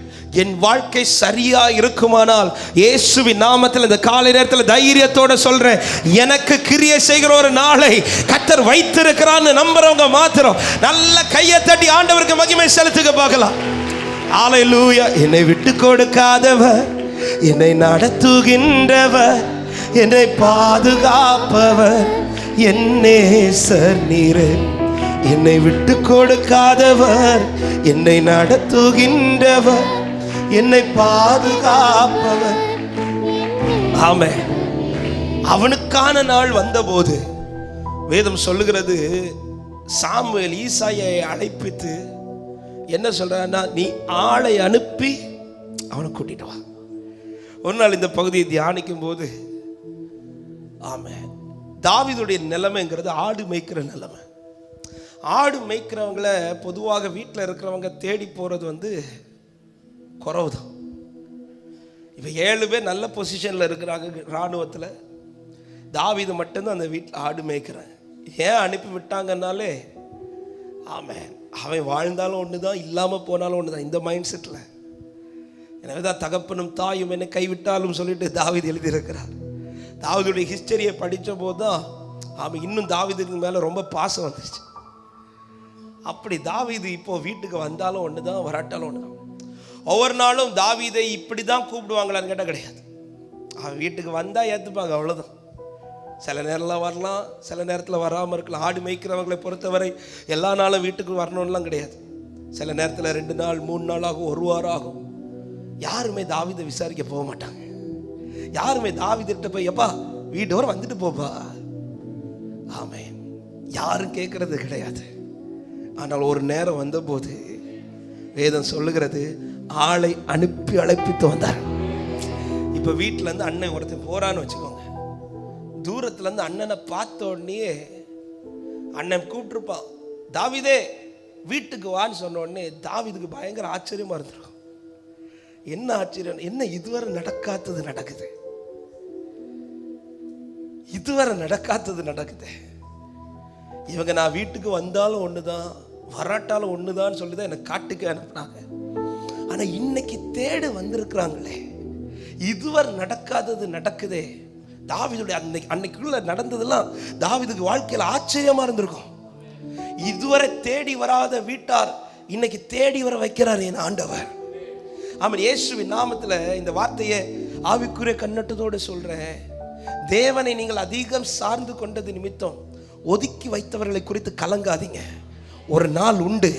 Speaker 1: என் வாழ்க்கை சரியா இருக்குமானால், இயேசுவின் நாமத்தில் இந்த காலை நேரத்தில் தைரியத்தோட சொல்றேன், எனக்கு கிரியை செய்கிற ஒரு நாளை கர்த்தர் வைத்திருக்கிறான்னு நம்புறவங்க மாத்திரம் நல்ல கையை தட்டி ஆண்டவருக்கு மகிமை செலுத்துக பார்க்கலாம். ஹல்லேலூயா. என்னை விட்டு கொடுக்காதவர், என்னை நடத்துகின்றவர், என்னை பாதுகாப்பவர் என் நேசர் நீரே. என்னை விட்டு கொடுக்காதவர், என்னை நடத்துகின்றவர், என்னை பாதுகாப்பவர். ஆமென். அவனுக்கான நாள் வந்தபோது வேதம் சொல்லுகிறது, சாமுவேல் ஈசாயை அழைப்பித்து என்ன சொல்றான்னா, நீ ஆளை அனுப்பி அவனை கூட்டிட்டு வா. ஒரு நாள் இந்த பகுதியை தியானிக்கும் போது, ஆமென், தாவீதுடைய நிலைமைங்கிறது ஆடு மேய்க்கிற நிலைமை. ஆடு மேய்க்கிறவங்கள பொதுவாக வீட்டில் இருக்கிறவங்க தேடி போறது குறவுதான். இப்போ 7 பேர் நல்ல பொசிஷனில் இருக்கிறாங்க இராணுவத்தில், தாவீது மட்டும்தான் அந்த வீட்டில் ஆடு மேய்க்கிறான். ஏன் அனுப்பி விட்டாங்கன்னாலே, ஆமென், அவன் வாழ்ந்தாலும் ஒன்று தான், இல்லாமல் போனாலும் ஒன்று தான், இந்த மைண்ட் செட்டில். எனவே தான் தகப்பனும் தாயும் என்னை கைவிட்டாலும் சொல்லிட்டு தாவீது எழுதியிருக்கிறார். தாவீதுடைய ஹிஸ்டரியை படித்த போது தான் அவன் இன்னும் தாவீதுக்கு மேலே ரொம்ப பாசம் வந்துச்சு. அப்படி தாவீது இப்போ வீட்டுக்கு வந்தாலும் ஒன்று தான், வராட்டாலும் ஒன்று தான். ஒவ்வொரு நாளும் தாவீதை இப்படி தான் கூப்பிடுவாங்களான்னு கேட்டால் கிடையாது. அவன் வீட்டுக்கு வந்தால் ஏற்றுப்பாங்க, அவ்வளோதான். சில நேரத்தில் வரலாம், சில நேரத்தில் வராமல் இருக்கலாம். ஆடு மேய்க்கிறவங்களை பொறுத்தவரை எல்லா நாளும் வீட்டுக்கு வரணும்லாம் கிடையாது. சில நேரத்தில் 2 நாள் 3 நாள் ஆகும், 1 வாரம் ஆகும். யாருமே தாவீதை விசாரிக்க போக மாட்டாங்க. யாருமே தாவீதுகிட்ட போய் எப்பா வீட்டு வர வந்துட்டு போப்பா, ஆமென், யாரும் கேட்கறது கிடையாது. ஆனால் ஒரு நேரம் வந்தபோது வேதம் சொல்லுகிறது, ஆளை அனுப்பி அழைப்பித்து வந்தார். இப்போ வீட்டிலேருந்து அண்ணன் ஒருத்தர் போறான்னு வச்சுக்கோங்க, தூரத்துலேருந்து அண்ணனை பார்த்த உடனே அண்ணன் கூப்பிட்டுருப்பான், தாவீதே வீட்டுக்கு வான்னு சொன்ன உடனே தாவீதுக்கு பயங்கர ஆச்சரியமா இருந்திருக்கும். என்ன ஆச்சரியம், என்ன இதுவரை நடக்காதது நடக்குது, இதுவரை நடக்காதது நடக்குது. இவங்க நான் வீட்டுக்கு வந்தாலும் ஒண்ணுதான், வராட்டாலும் ஒண்ணுதான் சொல்லிதான் என்னை காட்டுக்கு அனுப்புனாங்க. ஆனா இன்னைக்கு தேடு வந்திருக்கிறாங்களே, இதுவரை நடக்காதது நடக்குதே. தாவீதுடைய அன்னைக்குள்ள நடந்ததெல்லாம் தாவீதுக்கு வாழ்க்கையில் ஆச்சரியமா இருந்திருக்கும். இதுவரை தேடி வராத வீட்டார் இன்னைக்கு தேடி வர வைக்கிறார் என் ஆண்டவர். ஆமாம், இயேசுவின் நாமத்தில் இந்த வார்த்தையை ஆவிக்குரிய கண்ணோட்டத்தோடு சொல்றேன். தேவனை நீங்கள் அதிகம் சார்ந்து கொண்டது நிமித்தம் ஒதுக்கி வைத்தவர்களை குறித்து கலங்காதீங்க. ஒரு நாள் உண்டு,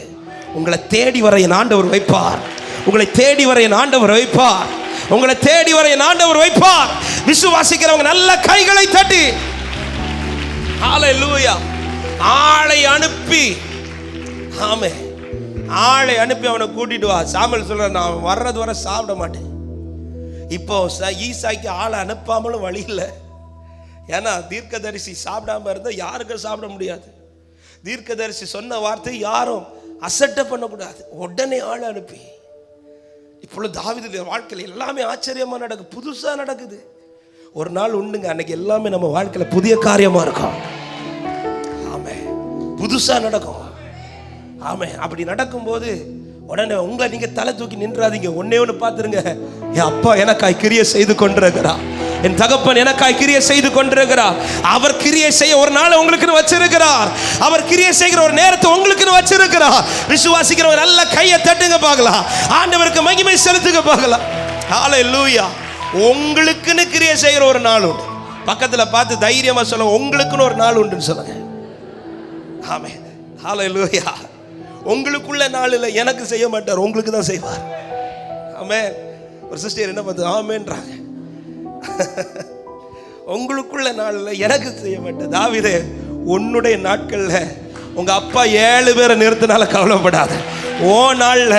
Speaker 1: உங்களை தேடி வர என் ஆண்டவர் வைப்பார். உங்களை தேடி வர என் ஆண்டவர் வைப்பார். உங்களை தேடி வர என் ஆண்டவர் வைப்பார். விசுவாசிக்கிறவங்க நல்ல கைகளை தட்டி ஹல்லேலூயா. ஆளை அனுப்பி, ஆமென், ஆளை அனுப்பி அவனை கூட்டிட்டு வா. சாமுவேல் சொல்ற, நான் வர்றது வர சாப்பிட மாட்டேன். இப்போ ஈசாய்க்கு ஆளை அனுப்பாமலும் வழி இல்லை. ஏன்னா தீர்க்கதரிசி சாப்பிடாம இருந்தால் யாருக்கும் சாப்பிட முடியாது. தீர்க்கதரிசி சொன்ன வார்த்தை யாரும் அசட்டை பண்ணக்கூடாது. உடனே ஆளை அனுப்பி, இப்பொழுது தாவீதுடைய வாழ்க்கையில் எல்லாமே ஆச்சரியமா நடக்குது, புதுசா நடக்குது. ஒரு நாள் உண்டுங்க, அன்னைக்கு எல்லாமே நம்ம வாழ்க்கையில புதிய காரியமா இருக்கும். ஆமே, புதுசா நடக்கும். ஆமே, அப்படி நடக்கும்போது உடனே உங்களை நீங்க தலை தூக்கி நின்றாதீங்க. ஒன்னே ஒன்று பார்த்துருங்க, என் அப்பா எனக்காய் கிரியை செய்து கொண்டிருக்கிறார், என் தகப்பன் எனக்காய் கிரியை செய்து கொண்டிருக்கிறார். அவர் கிரியை செய்ய ஒரு நாள் உங்களுக்கு வச்சிருக்கிறார். அவர் கிரியை செய்கிற ஒரு நேரத்தை உங்களுக்கு வச்சிருக்கிறார். விசுவாசிக்கிற ஒரு நல்ல கையை தட்டுங்க பார்க்கலாம். ஆண்டவருக்கு மகிமை செலுத்துங்க பார்க்கலாம். ஹல்லேலூயா. உங்களுக்குன்னு கிரியை செய்கிற ஒரு நாள் உண்டு. பக்கத்துல பார்த்து தைரியமா சொல்லுங்க, உங்களுக்குன்னு ஒரு நாள் உண்டுன்னு சொல்லுங்க. ஆமென். ஹல்லேலூயா. உங்களுக்குள்ள நாள் இல்லை, எனக்கு செய்ய மாட்டார், உங்களுக்கு தான் செய்வார். ஆமென். ஒரு சிஸ்டர் என்ன பண்ணுது, ஆமென்றாங்க. உங்களுக்குள்ள நாள் இல்லை, எனக்கு செய்ய மாட்டார். தாவீதே, உன்னுடைய நாட்கள்ல உங்க அப்பா 7 பேரை நிறுத்தினால கவலைப்படாத. ஓ நாள்ல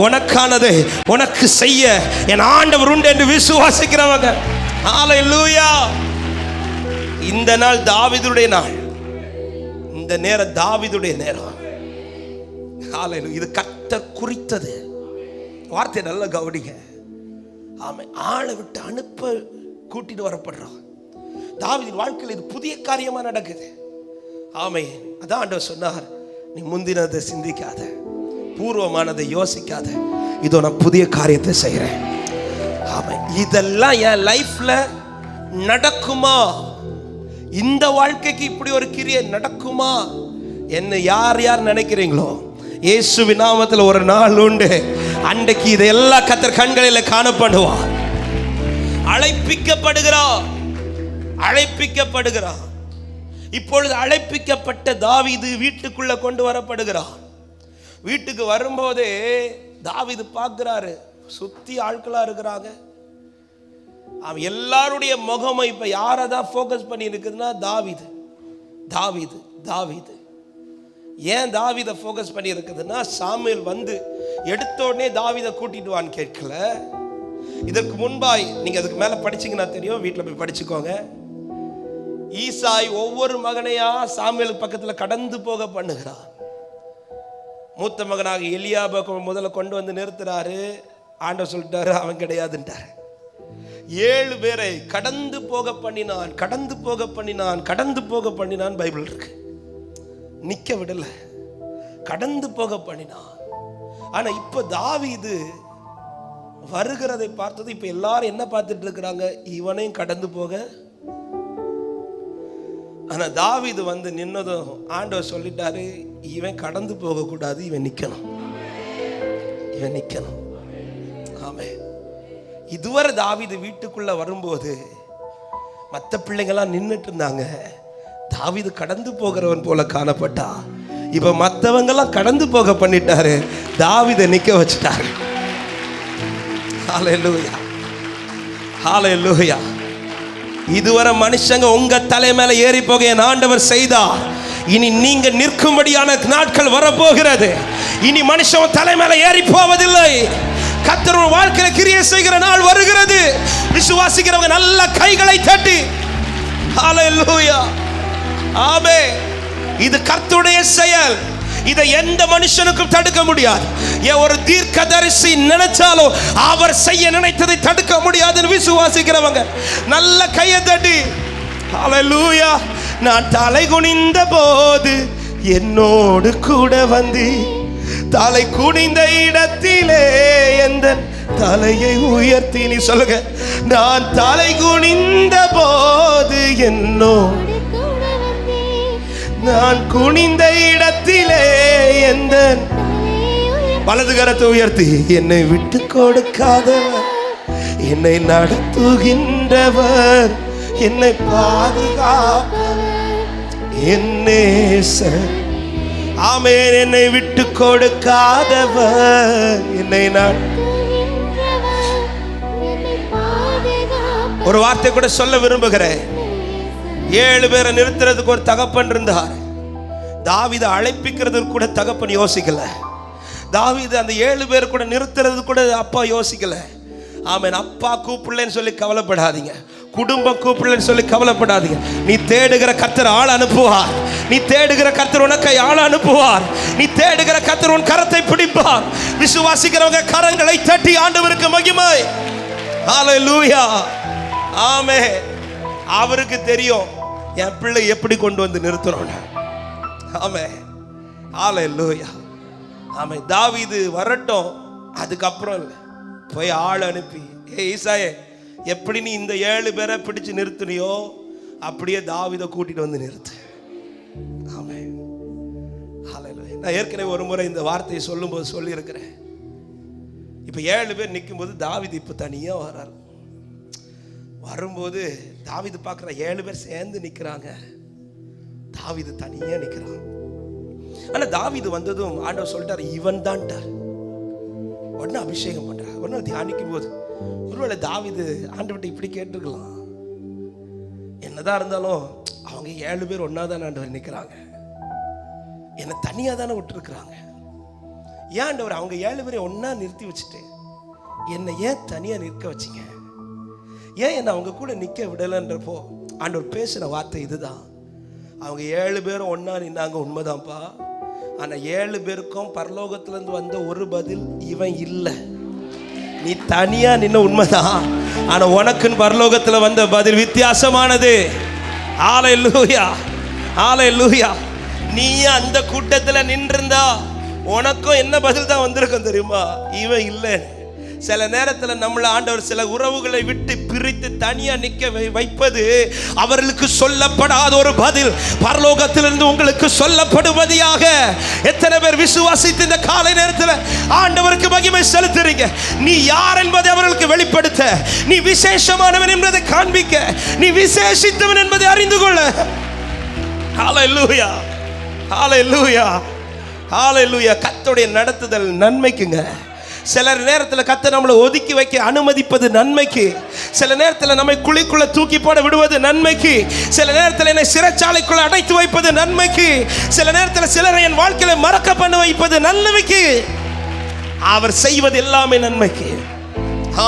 Speaker 1: உனக்கானதை உனக்கு செய்ய என் ஆண்டவர் உண்டு என்று விசுவாசிக்கிறவங்க. ஹல்லேலூயா. இந்த நாள் தாவீதுடைய நாள், இந்த நேரம் தாவீதுடைய நேரம். ஹல்லேலூயா. இது கர்த்தர் குறித்தது. வார்த்தை நல்லா கவனிங்க. ஆமென். ஆளை விட்டு அனுப்ப கூட்டிட்டு வரப்படுறோம். தாவீதின் வாழ்க்கையில் இது புதிய காரியமா நடக்குது. ஆமென். அதான் ஆண்டவர் சொன்னார், நீ முந்தினதை சிந்திக்காத, பூர்வமானதை யோசிக்காத, இதோ நான் புதிய காரியத்தை செய்கிறேன். ஆமென். இதெல்லாம் என் லைஃப்ல நடக்குமா? இந்த வாழ்க்கைக்கு இப்படி ஒரு கிரியை நடக்குமா? என்ன யார் யார் நினைக்கிறீங்களோ, இயேசுவின் நாமத்தில் ஒரு நாள் உண்டு, அன்றைக்கு இதெல்லாம் கர்த்தர் கண்களில் காணப்படுவார். அழைப்பிக்கப்படுகிறார், அழைப்பிக்கப்படுகிறார். இப்பொழுது அழைப்பிக்கப்பட்ட தாவீது வீட்டுக்குள்ள கொண்டு வரப்படுகிறார். வீட்டுக்கு வரும்போதே தாவீது பார்க்கிறாரு, சுத்தி ஆட்களா இருக்கிறாங்க. அவன் எல்லாருடைய முகமும் இப்ப யாரதான் போக்கஸ் பண்ணி இருக்குதுன்னா தாவீது, தாவீது, தாவீது. ஏன் தாவீதை போக்கஸ் பண்ணி இருக்குதுன்னா, சாமுவேல் வந்து எடுத்த உடனே தாவீதை கூட்டிட்டு வான்னு கேட்கல. இதற்கு முன்பாய் நீங்க அதுக்கு மேல படிச்சீங்கன்னா தெரியும், வீட்டில் போய் படிச்சுக்கோங்க. ஈசாய் ஒவ்வொரு மகனையா சாமுவேல் பக்கத்துல கடந்து போக பண்ணுகிறார். மூத்த மகனாக எலியாபை முதல்ல கொண்டு வந்து நிறுத்துறாரு. ஆண்டவர் சொல்லிட்டாரு, அவன் கிடையாதுன்றாரு. 7 பேரை கடந்து போக பண்ணினான், கடந்து போக பண்ணினான், கடந்து போக பண்ணினான் பைபிள் இருக்கு. நிக்க விடல, கடந்து போக பண்ணினான். ஆனா இப்ப தாவீது வருகிறதை பார்த்தது, இப்ப எல்லாரும் என்ன பார்த்துட்டு இருக்கிறாங்க, இவனையும் கடந்து போக. ஆனா தாவீது வந்து நின்னதும் ஆண்டவர் சொல்லிட்டாரு, இவன் கடந்து போக கூடாது, இவன் நிக்கணும், இவன் நிக்கணும். ஆமென். இதுவரை தாவீது வீட்டுக்குள்ள வரும்போது மற்ற பிள்ளைங்கெல்லாம் நின்றுட்டு இருந்தாங்க. தாவீது கடந்து போகிறவன் போல காணப்பட்டா. இப்ப மற்றவங்கெல்லாம் கடந்து போக பண்ணிட்டாரு, தாவீதை நிக்க வச்சுட்டாரு. ஹல்லேலூயா, ஹல்லேலூயா. இதுவரை மனுஷங்க உங்க தலை மேல ஏறி போக என் ஆண்டவர் செய்தா, இனி நீங்க நிற்கும்படியான நாட்கள் வரப்போகிறது. இனி மனுஷன் தலை மேல ஏறி போவதில்லை. கர்த்தர் வாழ்க்கையில கிரியை செய்கிற நாள் வருகிறது. விசுவாசிக்கிறவங்க நல்ல கைகளை தட்டி ஹல்லேலூயா, ஆமென். இது கர்த்தருடைய செயல். இதை எந்த மனுஷனுக்கும் தடுக்க முடியாது. ஒரு தீர்க்கதரிசி நினைச்சாலும் அவர் செய்ய நினைத்ததை தடுக்க முடியாதுன்னு விசுவாசிக்கிறவங்க நல்ல கையை தட்டி ஹல்லேலூயா. நான் தலை குனிந்த போது என்னோடு கூட வந்து, தலை குனிந்த இடத்திலே எந்த தலையை உயர்த்தி. நீ சொல்லுங்க, நான் தலை குனிந்த போது என்னோடு, நான் குனிந்த இடத்திலே எந்த வலது கரத்தை உயர்த்தி, என்னை விட்டு கொடுக்காதவர், என்னை நடத்துகின்றவர், என்னை பாதுகாப்பவர் என் நேசர். ஆமென். என்னை விட்டு கொடுக்காதவர், என்னை ஒரு வார்த்தை கூட சொல்ல விரும்புகிறேன். 7 பேரை நிறுத்துறதுக்கு ஒரு தகப்பன் இருந்தார். தாவீதை அழைப்பிக்கிறதுக்கு கூட தகப்பன் யோசிக்கல. தாவீது அந்த 7 பேர் கூட நிறுத்துறது கூட அப்பா யோசிக்கல. ஆமென். அப்பா கூப்பிடலன்னு சொல்லி கவலைப்படாதீங்க, குடும்பம் கூப்பிடலன்னு சொல்லி கவலைப்படாதீங்க. நீ தேடுகிற கர்த்தர் ஆள் அனுப்புவார். நீ தேடுகிற கர்த்தர் உனக்கு ஆள் அனுப்புவார். நீ தேடுகிற கர்த்தர் உன் கரத்தை பிடிப்பார். விசுவாசிக்கிறவங்க கரங்களை தட்டி ஆண்டவருக்கு மகிமை. ஹல்லேலூயா, ஆமென். அவருக்கு தெரியும் என் பிள்ளை எப்படி கொண்டு வந்து நிறுத்தணும். ஆமென், ஹல்லேலூயா, ஆமென். தாவீது வரட்டும், அதுக்கப்புறம் இல்லை, போய் ஆள் அனுப்பி, ஈசாயே எப்படி நீ இந்த 7 பேரை பிடிச்சு நிறுத்தினியோ அப்படியே தாவீதை கூட்டிட்டு வந்து நிறுத்து. ஆமென், ஹல்லேலூயா. நான் ஏற்கனவே ஒரு முறை இந்த வார்த்தையை சொல்லும்போது சொல்லியிருக்கிறேன். இப்போ 7 பேர் நிற்கும்போது தாவீது இப்போ தனியாக வர்றாரு. வரும்போது தாவீது பார்க்குற 7 பேர் சேர்ந்து நிற்கிறாங்க, தாவீது தனியாக நிற்கிறான். ஆனால் தாவீது வந்ததும் ஆண்டவர் சொல்லிட்டார், இவன் தான்ட்டார். உடனே அபிஷேகம் பண்றார். உடனே தியானிக்கும் போது ஒருவேளை தாவீது ஆண்டவர்கிட்ட இப்படி கேட்டிருக்கலாம், என்னதான் இருந்தாலும் அவங்க 7 பேர் ஒன்னா தானே ஆண்டவர் நிற்கிறாங்க, என்னை தனியாக தானே விட்டுருக்குறாங்க, ஏன் ஆண்டவர் அவங்க 7 பேரை ஒன்னா நிறுத்தி வச்சுட்டு என்னை ஏன் தனியாக நிற்க வச்சிங்க, ஏன் என்னை அவங்க கூட நிற்க விடலைன்றப்போ ஆண்டவர் பேசின வார்த்தை இதுதான், அவங்க 7 பேரும் ஒன்னா நின்னாங்க உண்மைதான்ப்பா, ஆனால் 7 பேருக்கும் பரலோகத்திலேருந்து வந்த ஒரு பதில் இவன் இல்லை, நீ தனியா நின்ன உண்மைதான், ஆனா உனக்குன்னு பரலோகத்தில் வந்த பதில் வித்தியாசமானது. ஹல்லேலூயா, ஹல்லேலூயா. நீ அந்த கூட்டத்தில் நின்றிருந்தா உனக்கும் என்ன பதில் தான் வந்திருக்கும் தெரியுமா, இவன் இல்லை. சில நேரத்தில் நம்மளை ஆண்டவர் சில உறவுகளை விட்டு பிரித்து தனியா நிற்க வைப்பது அவர்களுக்கு சொல்லப்படாத ஒரு பதில் பரலோகத்திலிருந்து உங்களுக்கு சொல்லப்படுவதாக. எத்தனை பேர் விசுவாசித்து இந்த காலை நேரத்தில் ஆண்டவருக்கு மகிமை செலுத்துறீங்க? நீ யார் என்பதை அவர்களுக்கு வெளிப்படுத்த, நீ விசேஷமானவன் என்பதை காண்பிக்க, நீ விசேஷித்தவன் என்பதை அறிந்து கொள்ள. ஹல்லேலூயா, ஹல்லேலூயா, ஹல்லேலூயா. கர்த்தருடைய நடத்துதல் நன்மைக்குங்க. சில நேரத்தில் கர்த்தர் நம்மளை ஒதுக்கி வைக்க அனுமதிப்பது நன்மைக்கு, சில நேரத்தில் நம்மை குழிக்குள்ள தூக்கி போட விடுவது நன்மைக்கு, சில நேரத்தில் என்னை சிறைச்சாலைக்குள்ள அடைத்து வைப்பது நன்மைக்கு, சில நேரத்தில் சிலரை என் வாழ்க்கையில மறக்க பண்ண வைப்பது நன்மைக்கு. அவர் செய்வது எல்லாமே நன்மைக்கு.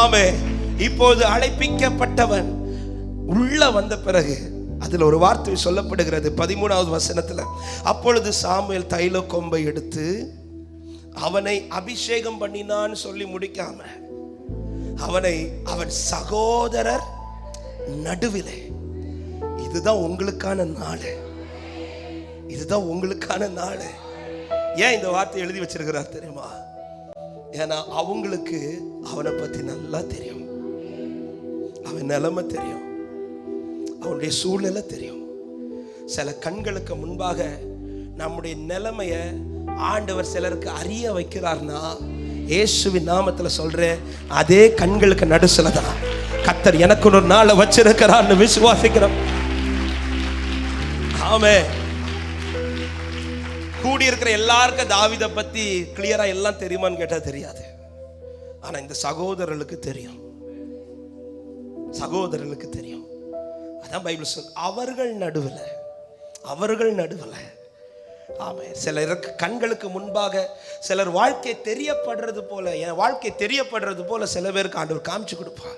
Speaker 1: ஆமே. இப்போது அழைப்பிக்கப்பட்டவன் உள்ள வந்த பிறகு அதில் ஒரு வார்த்தை சொல்லப்படுகிறது 13வது வசனத்தில், அப்பொழுது சாமுவேல் தைல கொம்பை எடுத்து அவனை அபிஷேகம் பண்ணினான்னு சொல்லி முடிக்காம அவனை அவன் சகோதரர் நடுவிலே, இதுதான் உங்களுக்கான நாள், இதுதான் உங்களுக்கான நாள். ஏன் இந்த வார்த்தை எழுதி வச்சிருக்கிறார் தெரியுமா? ஏன்னா அவங்களுக்கு அவனை பத்தி நல்லா தெரியும், அவன் நிலைமை தெரியும், அவனுடைய சூழ்நிலை தெரியும். சில கண்களுக்கு முன்பாக நம்முடைய நிலைமைய ஆண்டவர் சிலருக்கு அறிய வைக்கிறார்னா, இயேசுவின் நாமத்தில் சொல்றேன், அதே கண்களுக்கு நடுசுல தான் கர்த்தர் எனக்கு ஒரு நாளை வச்சிருக்கிறார்னு விசுவாசிக்கிறோம். ஆமே. கூடியிருக்கிற எல்லாருக்கும் தாவீதை பத்தி கிளியரா எல்லாம் தெரியுமான்னு கேட்டா தெரியாது. ஆனா இந்த சகோதரர்களுக்கு தெரியும், சகோதரர்களுக்கு தெரியும். அதான் பைபிள் சொல், அவர்கள் நடுவில், அவர்கள் நடுவில். ஆமே. சிலருக்கு கண்களுக்கு முன்பாக சிலர் வாழ்க்கை தெரியப்படுறது போல, என் வாழ்க்கை தெரியப்படுறது போல சில பேருக்கு ஆண்டவர் காமிச்சு கொடுப்பார்.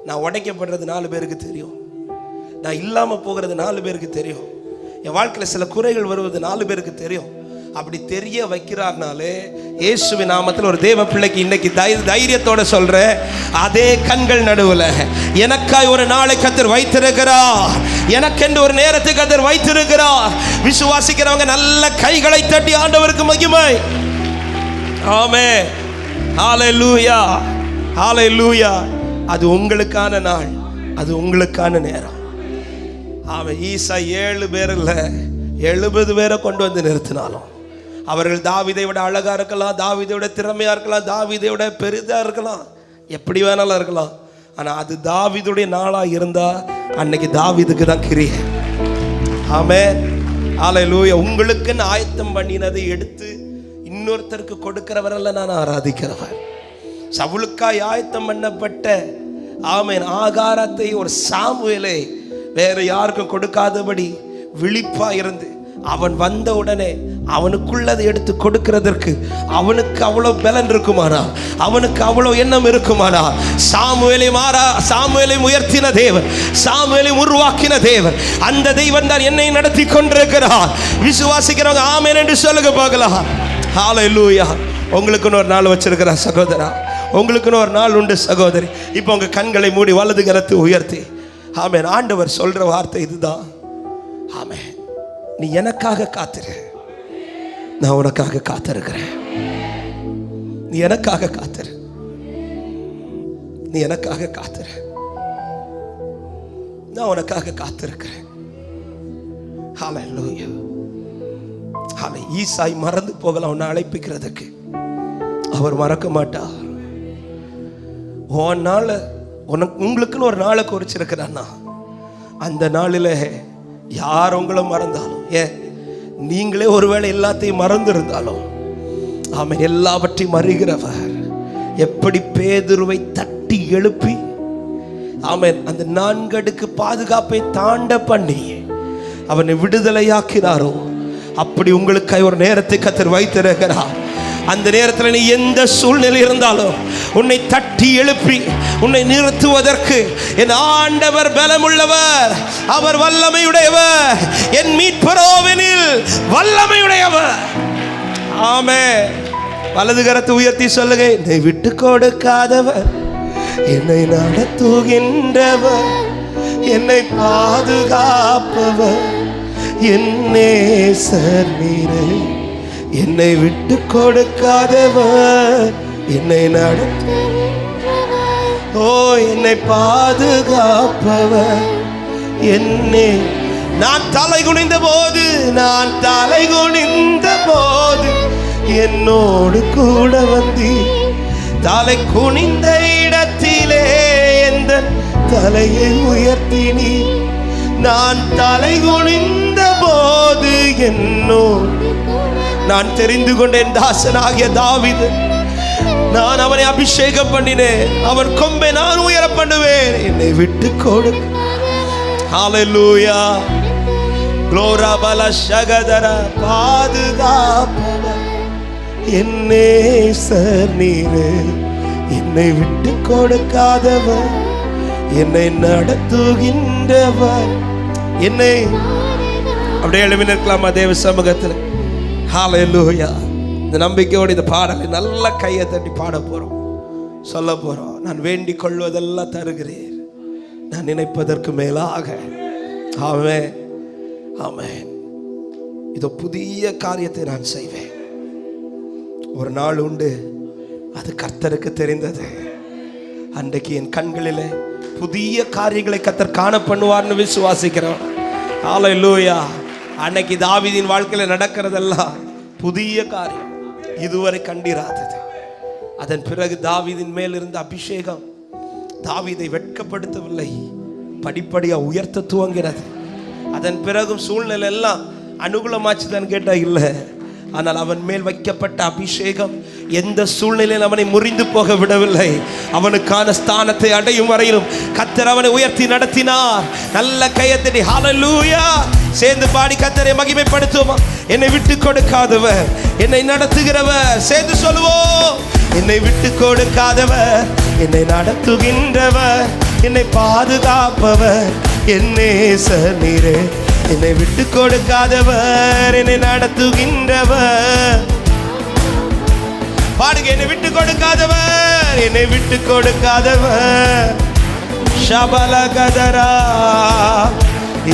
Speaker 1: நான் உடைக்கப்படுறது 4 பேருக்கு தெரியும், நான் இல்லாமல் போகிறது 4 பேருக்கு தெரியும், என் வாழ்க்கையில் சில குறைகள் வருவது 4 பேருக்கு தெரியும். அப்படி தெரிய வைக்கிறார்னாலே இயேசுவின் நாமத்தில் ஒரு தேவ பிள்ளைக்கு இன்னைக்கு தைரியத்தோட சொல்றேன், அதே கண்கள் நடுவில் எனக்காய் ஒரு நாளை கர்த்தர் வைத்திருக்கிறார், எனக்கென்று ஒரு நேரத்தை கர்த்தர் வைத்திருக்கிறார். விசுவாசிக்கிறவங்க நல்ல கைகளை தட்டி ஆண்டவருக்கு மகிமை. ஆமென், ஹல்லேலூயா, ஹல்லேலூயா. அது உங்களுக்கான நாள், அது உங்களுக்கான நேரம். ஆமென். ஈசா 7 பேர் இல்ல 70 பேரை கொண்டு வந்து நிறுத்தினாலும் அவர்கள் தாவீதை விட அழகா இருக்கலாம், தாவீதை விட திறமையா இருக்கலாம், தாவீதை விட பெரிதா இருக்கலாம், எப்படி வேணாலும் இருக்கலாம். ஆனா அது தாவீதுடைய நாளா இருந்தா அன்னைக்கு தாவீதுக்கு தான் கிரியை. ஆமென், ஹல்லேலூயா. உங்களுக்குன்னு ஆயத்தம் பண்ணினதை எடுத்து இன்னொருத்தருக்கு கொடுக்கிறவரல்ல நான் ஆராதிக்கிறவர். சவுலுக்காய் ஆயத்தம் பண்ணப்பட்ட ஆமென் ஆகாரத்தை ஒரு சாமுவேலை வேற யாருக்கும் கொடுக்காதபடி விழிப்பா இருந்து அவன் வந்த உடனே அவனுக்குள்ளதை எடுத்து கொடுக்கிறதற்கு அவனுக்கு அவ்வளவு பலன் இருக்குமானா, அவனுக்கு அவ்வளவு எண்ணம் இருக்குமானா, சாமுவேலை உயர்த்தின தேவன், சாமுவேலை உருவாக்கின தேவன், அந்த தெய்வன் தான் என்னை நடத்தி கொண்டிருக்கிறார். விசுவாசிக்கிறவங்க ஆமென் என்று சொல்லுங்க பார்க்கலாம். ஹல்லேலூயா. உங்களுக்குன்னு ஒரு நாள் வச்சிருக்கிறார் சகோதரா, உங்களுக்குன்னு ஒரு நாள் உண்டு சகோதரி. இப்போ உங்க கண்களை மூடி வலது கரத்தை உயர்த்தி ஆமென். ஆண்டவர் சொல்ற வார்த்தை இதுதான். ஆமென். நீ எனக்காக காத்திரு, நான் உனக்காக காத்திருக்கிறேன். நீ எனக்காக காத்திரு, நீ எனக்காக காத்திரு, நான் உனக்காக காத்திருக்கிறேன். ஹல்லேலூயா. ஈசாய் மறந்து போகலாம் உன்னை அழைப்பிக்கிறதுக்கு, அவர் மறக்க மாட்டார். உன் நாள் உங்களுக்குன்னு ஒரு நாளை குறிச்சிருக்கிறான்னா அந்த நாளில் யார் உங்களை மறந்தாலும், ஏன் நீங்களே ஒருவேளை எல்லாத்தையும் மறந்து இருந்தாலும், ஆமென், எல்லாவற்றையும் அறிகிறவர். எப்படி பேதுருவை தட்டி எழுப்பி, ஆமென், அந்த 4 அடுக்கு பாதுகாப்பை தாண்ட பண்ணி அவனை விடுதலையாக்கினாரோ, அப்படி உங்களுக்கு ஒரு நேரத்தை கர்த்தர் வைத்திருக்கிறார். அந்த நேரத்தில் நீ எந்த சூழ்நிலை இருந்தாலும் உன்னை தட்டி எழுப்பி உன்னை நிறுத்துவதற்கு என் ஆண்டவர் பலமுள்ளவர், அவர் வல்லமையுடையவர், என் மீட்பரோவெனில் வல்லமையுடையவர். ஆமென். வலது கரத்தை உயர்த்தி சொல்லுங்க, என்னை விட்டு கொடுக்காதவர், என்னை நடத்துகின்றவர், என்னை பாதுகாப்பவர், என் நேசர் நீரே. என்னை விட்டு கொடுக்காதவர், என்னை ஓ என்னை பாதுகாப்பவர், என்னை நான் தலை குனிந்த போது என்னோடு கூட வந்தி, தலை குனிந்த இடத்திலே எந்த தலையை உயர்த்தினி. நான் தலை குனிந்த போது என்னோடு நான் தெரிந்து கொண்டேன் தாசனாகிய தாவீது. நான் அவனை அபிஷேகம் பண்ணினேன், அவன் கொம்பை நான் உயர பண்ணுவேன். என்னை விட்டு கொடுக்க. ஹalleluya. glory bala shagadara பாதுகாப்பவர், என்னே நேசர் நீரே. என்னை விட்டு கொடுக்காதவர், என்னை நடத்துகின்றவர், என்னை அப்படியே எழுப்பி நிற்கலாமா தேவ சமூகத்தில்? ஹalleluya. இந்த நம்பிக்கையோடு இந்த பாடலை நல்ல கையை தட்டி பாட போறோம், சொல்ல போறோம். நான் வேண்டிக் கொள்வதெல்லாம் தருகிறேன், நான் நினைப்பதற்கு மேலாக. ஆமென், ஆமென். இதோ புதிய காரியத்தை நான் செய்வேன். ஒரு நாள் உண்டு, அது கர்த்தருக்கு தெரிந்தது. அன்றைக்கு என் கண்களிலே புதிய காரியங்களை கர்த்தர் காண பண்ணுவார்னு விசுவாசிக்கிறோம். ஹalleluya. அன்னைக்கு தாவீதின் வாழ்க்கையில் நடக்கிறதெல்லாம் புதிய காரியம், இதுவரை கண்டிராதது. அதன் பிறகு தாவீதின் மேல் இருந்த அபிஷேகம் தாவீதை வெட்கப்படுத்தவில்லை, படிப்படியாக உயர்த்த துவங்கினது. அதன் பிறகும் சூழ்நிலை எல்லாம் அனுகூலமாச்சுதான் கேட்டா இல்லை. ஆனால் அவன் மேல் வைக்கப்பட்ட அபிஷேகம் எந்த சூழ்நிலையில் அவனை முறிந்து போக விடவில்லை. அவனுக்கான ஸ்தானத்தை அடையும் வரையிலும் கர்த்தர் அவனை உயர்த்தி நடத்தினார். நல்ல கையத்தடி ஹalleluya சேர்ந்து பாடி கர்த்தரை மகிமைப்படுத்துவோமா? என்னை விட்டு கொடுக்காதவர், என்னை நடத்துகிறவர். சேர்ந்து சொல்லுவோம், என்னை விட்டு கொடுக்காதவர், என்னை நடத்துகின்றவர், என்னை பாதுகாப்பவர், என் நேசர் நீரே. என்னை விட்டு கொடுக்காதவர், என்னை நடத்துகின்றவர். பாடுங்க, என்னை விட்டு கொடுக்காதவர், என்னை விட்டு கொடுக்காதவர். ஷபலகதரா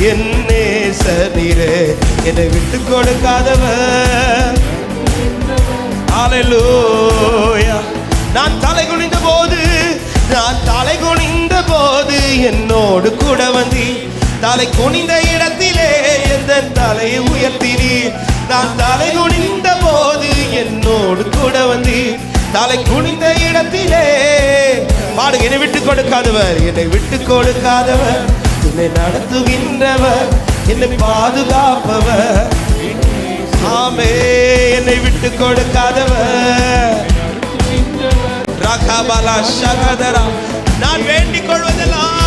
Speaker 1: என் நேசர் நீரே. என்னை விட்டு கொடுக்காதவர். ஹalleluya. நான் தலை குனிந்த போது என்னோடு கூட வந்தி, தலை குனிந்த இடத்திலே எந்த தலையை உயர்த்தினீர். நான் தலை குனிந்த போது என்னோடு கூட வந்தி, தலை குனிந்த இடத்திலே. பாடுங்க, என்னை விட்டு கொடுக்காதவர், என்னை விட்டு கொடுக்காதவர், என்னை நடத்துகின்றவர், என்னை பாதுகாப்பவர். ஆமே, என்னை விட்டு கொடுக்காதவர். ரகபலா ஷகதரா. நான் வேண்டிக் கொள்வதெல்லாம்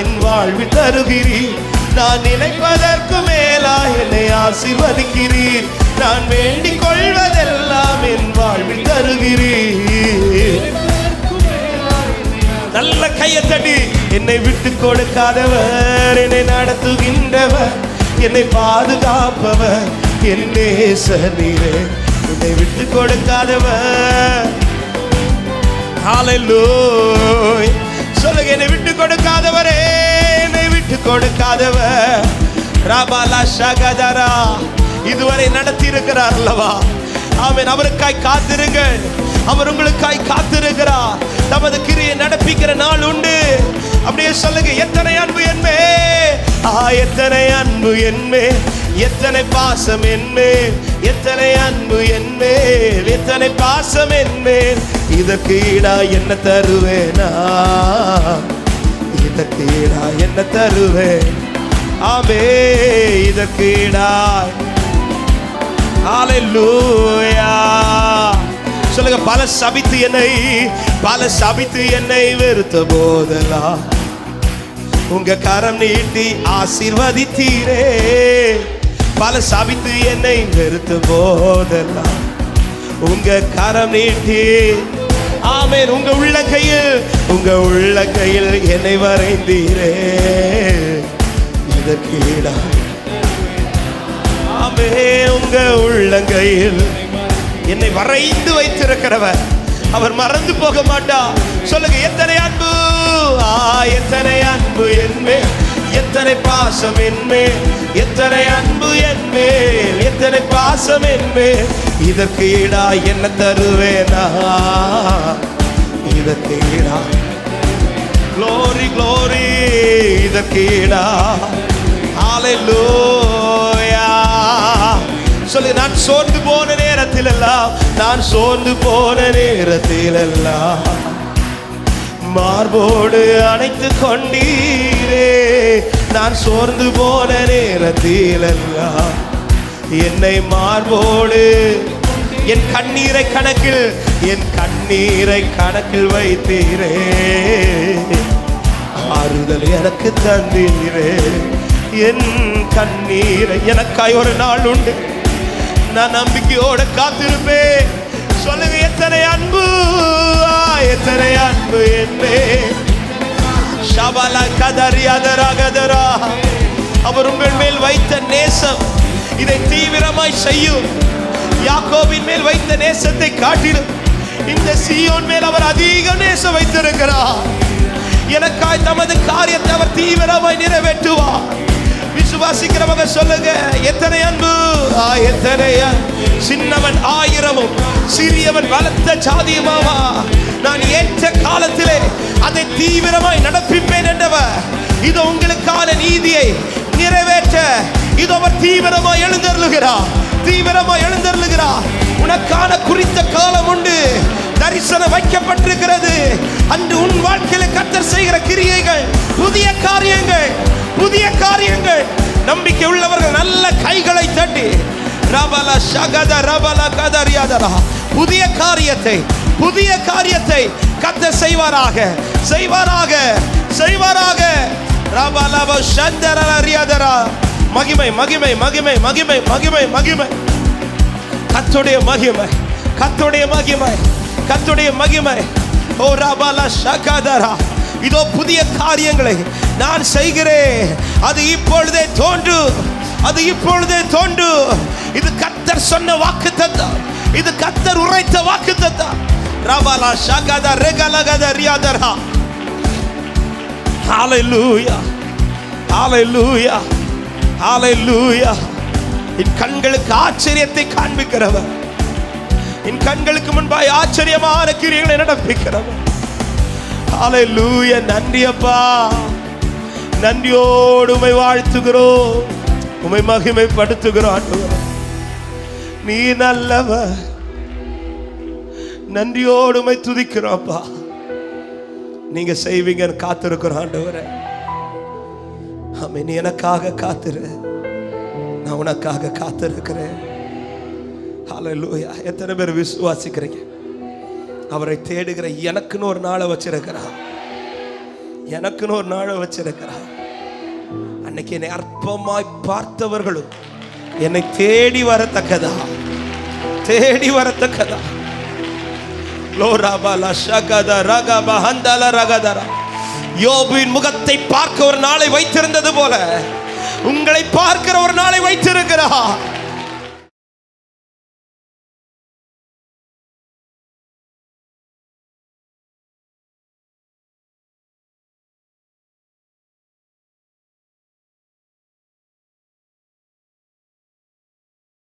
Speaker 1: என் வாழ்வில் தருகிறீர். நான் நினைப்பதற்கு மேலா என்னை ஆசீர்வதிக்கிறீர். நான் வேண்டிக் கொள்வதெல்லாம் என் வாழ்வில் தருகிறீர். நல்ல கையத்தடி. என்னை விட்டு கொடுக்காதவர், என்னை நடத்துகின்றவர், என்னை பாதுகாப்பவர், என் நேசர் நீரே. என்னை விட்டு கொடுக்காதவர். ஹalleluya. சொல்லுங்க, என்னை விட்டு கொடுக்காதவரே, என்னை விட்டு கொடுக்காதவர். ரபலா ஷகதரா. இதுவரை நடத்தி இருக்கிறார் அல்லவா? ஆமென். அவருக்காய் காத்திருங்கள், அவர் உங்களுக்காய் காத்திருக்கிறார். தமது கிரியை நடப்பிக்கிற நாள் உண்டு. அப்படியே சொல்லுங்க, எத்தனை அன்பு என்பே, எத்தனை அன்பு என்மேல், எத்தனை பாசம் என்மேல், எத்தனை அன்பு என்மேல், எத்தனை பாசம் என்மேல். இதற்கு ஈடா என்ன தருவேனா, இதற்கு ஈடா என்ன தருவேன். ஆமே, இதற்கு ஈடா. ஹல்லேலூயா. சொல்லுங்க, பல சபித்து என்னை வெறுத்த போதெல்லாம் உங்க கரம் நீட்டி ஆசீர்வதித்தீரே. பல சபித்து என்னை வெறுத்த போதெல்லாம் உங்க கரம் நீட்டி, ஆமென், உங்க உள்ளங்கையில் என்னை வரைந்தீரே. இதற்கு ஈடா, ஆமென், உங்க உள்ளங்கையில் என்னை வரைந்து வைத்திருக்கிறவர் அவர் மறந்து போக மாட்டார். சொல்லுங்க, எத்தனை அன்பு, எத்தனை அன்பு என்மேல், எத்தனை பாசம் என்மேல், எத்தனை அன்பு என்மேல், எத்தனை பாசம் என்மேல். இதற்கு ஈடா என்ன தருவேனா, இதற்கு ஈடா. glory glory, இதற்கு ஈடா. ஹல்லேலூயா. சொல்லு, நான் சோர்ந்து போன நேரத்திலெல்லாம் மார்போடு அணைத்து கொண்டீரே. நான் சோர்ந்து போன நேரத்திலெல்லாம் என்னை மார்போடு, என் கண்ணீரை கணக்கில் வைத்தீரே. ஆறுதல் எனக்கு தந்தீரே. என் கண்ணீரை, எனக்காய் ஒரு நாள் உண்டு, நான் நம்பிக்கையோட காத்திருப்பேன். சொல்லுங்க, எத்தனை அன்பு, எத்தனை அன்பு என்னே. ஷபலா கதரியாதரா. அவர் உங்கள் மேல் வைத்த நேசம் இதை தீவிரமாய் செய்யும். யாக்கோபின் மேல் வைத்த நேசத்தை காட்டிலும் இந்த சீயோன் மேல் அவர் அதிக நேசம் வைத்திருக்கிறார். எனக்காய் தமது காரியத்தை அவர் தீவிரமாய் நிறைவேற்றுவார். விசுவாசிக்கிறவங்க சொல்லுங்க, எத்தனை அன்பு, எத்தனை. சின்னவன் 1000 சிறியவன் பலத்த ஜாதியுமாவா, நான் ஏற்ற காலத்திலே அதை தீவிரமாய் நடப்பிப்பேன் என்றவர். இது உங்களுக்கான நீதியை நிறைவேற்ற இது அவர் தீவிரமாய் எழுந்தருளுகிறார். உனக்கான குறித்த காலம் உண்டு, தரிசனம் வைக்கப்பட்டிருக்கிறது. அன்று உன் வாழ்க்கையில கர்த்தர் செய்கிற கிரியைகள், புதிய காரியங்கள். நம்பிக்கை உள்ளவர்கள் நல்ல கைகளை தட்டி ரபல ஷகத ரபல கதரியாதரா. புதிய காரியத்தை கர்த்தர் செய்வாராக. ரபலவ ஷந்தரரியாதரா. மகிமை. கர்த்தருடைய மகிமை. ஓ ரபல ஷகதரா. இதோ புதிய காரியங்களை நான் செய்கிறேன், அது இப்பொழுதே தோன்று. இது கர்த்தர் சொன்ன வாக்குத்தத்தம், இது கர்த்தர் உரைத்த வாக்குத்தத்தம். ரபலா ஷகத ரெகலகத ரியாதரா. ஹல்லேலூயா. என் கண்களுக்கு ஆச்சரியத்தை காண்பிக்கிறவர், என் கண்களுக்கு முன்பாய் ஆச்சரியமான கிரியைகளை நடப்பிக்கிறவர். ஹல்லேலூயா. நன்றி அப்பா, நன்றியோடு உம்மை வாழ்த்துகிறோம், உம்மை மகிமைப்படுத்துகிறோம். ஆண்டவரே, நீ நல்லவர். நன்றியோடு உம்மை துதிக்கிறோம் அப்பா. நீங்க செய்வீங்கன்னு காத்திருக்கிறோம் ஆண்டவரே. ஆமென். நீ எனக்காக காத்திரு, நான் உனக்காக காத்திருக்கிறேன். ஹல்லேலூயா. எத்தனை பேர் விசுவாசிக்கிறீங்க? அவரை தேடுகிற எனக்குன்னு ஒரு நாளை வச்சிருக்கிறார். அன்னைக்கு என்னை அற்பமாய் பார்த்தவர்களும் என்னை தேடி வரத்தக்கதா. யோபின் முகத்தை பார்க்க ஒரு நாளை வைத்திருந்தது போல உங்களை பார்க்கிற ஒரு நாளை வைத்திருக்கிறார்.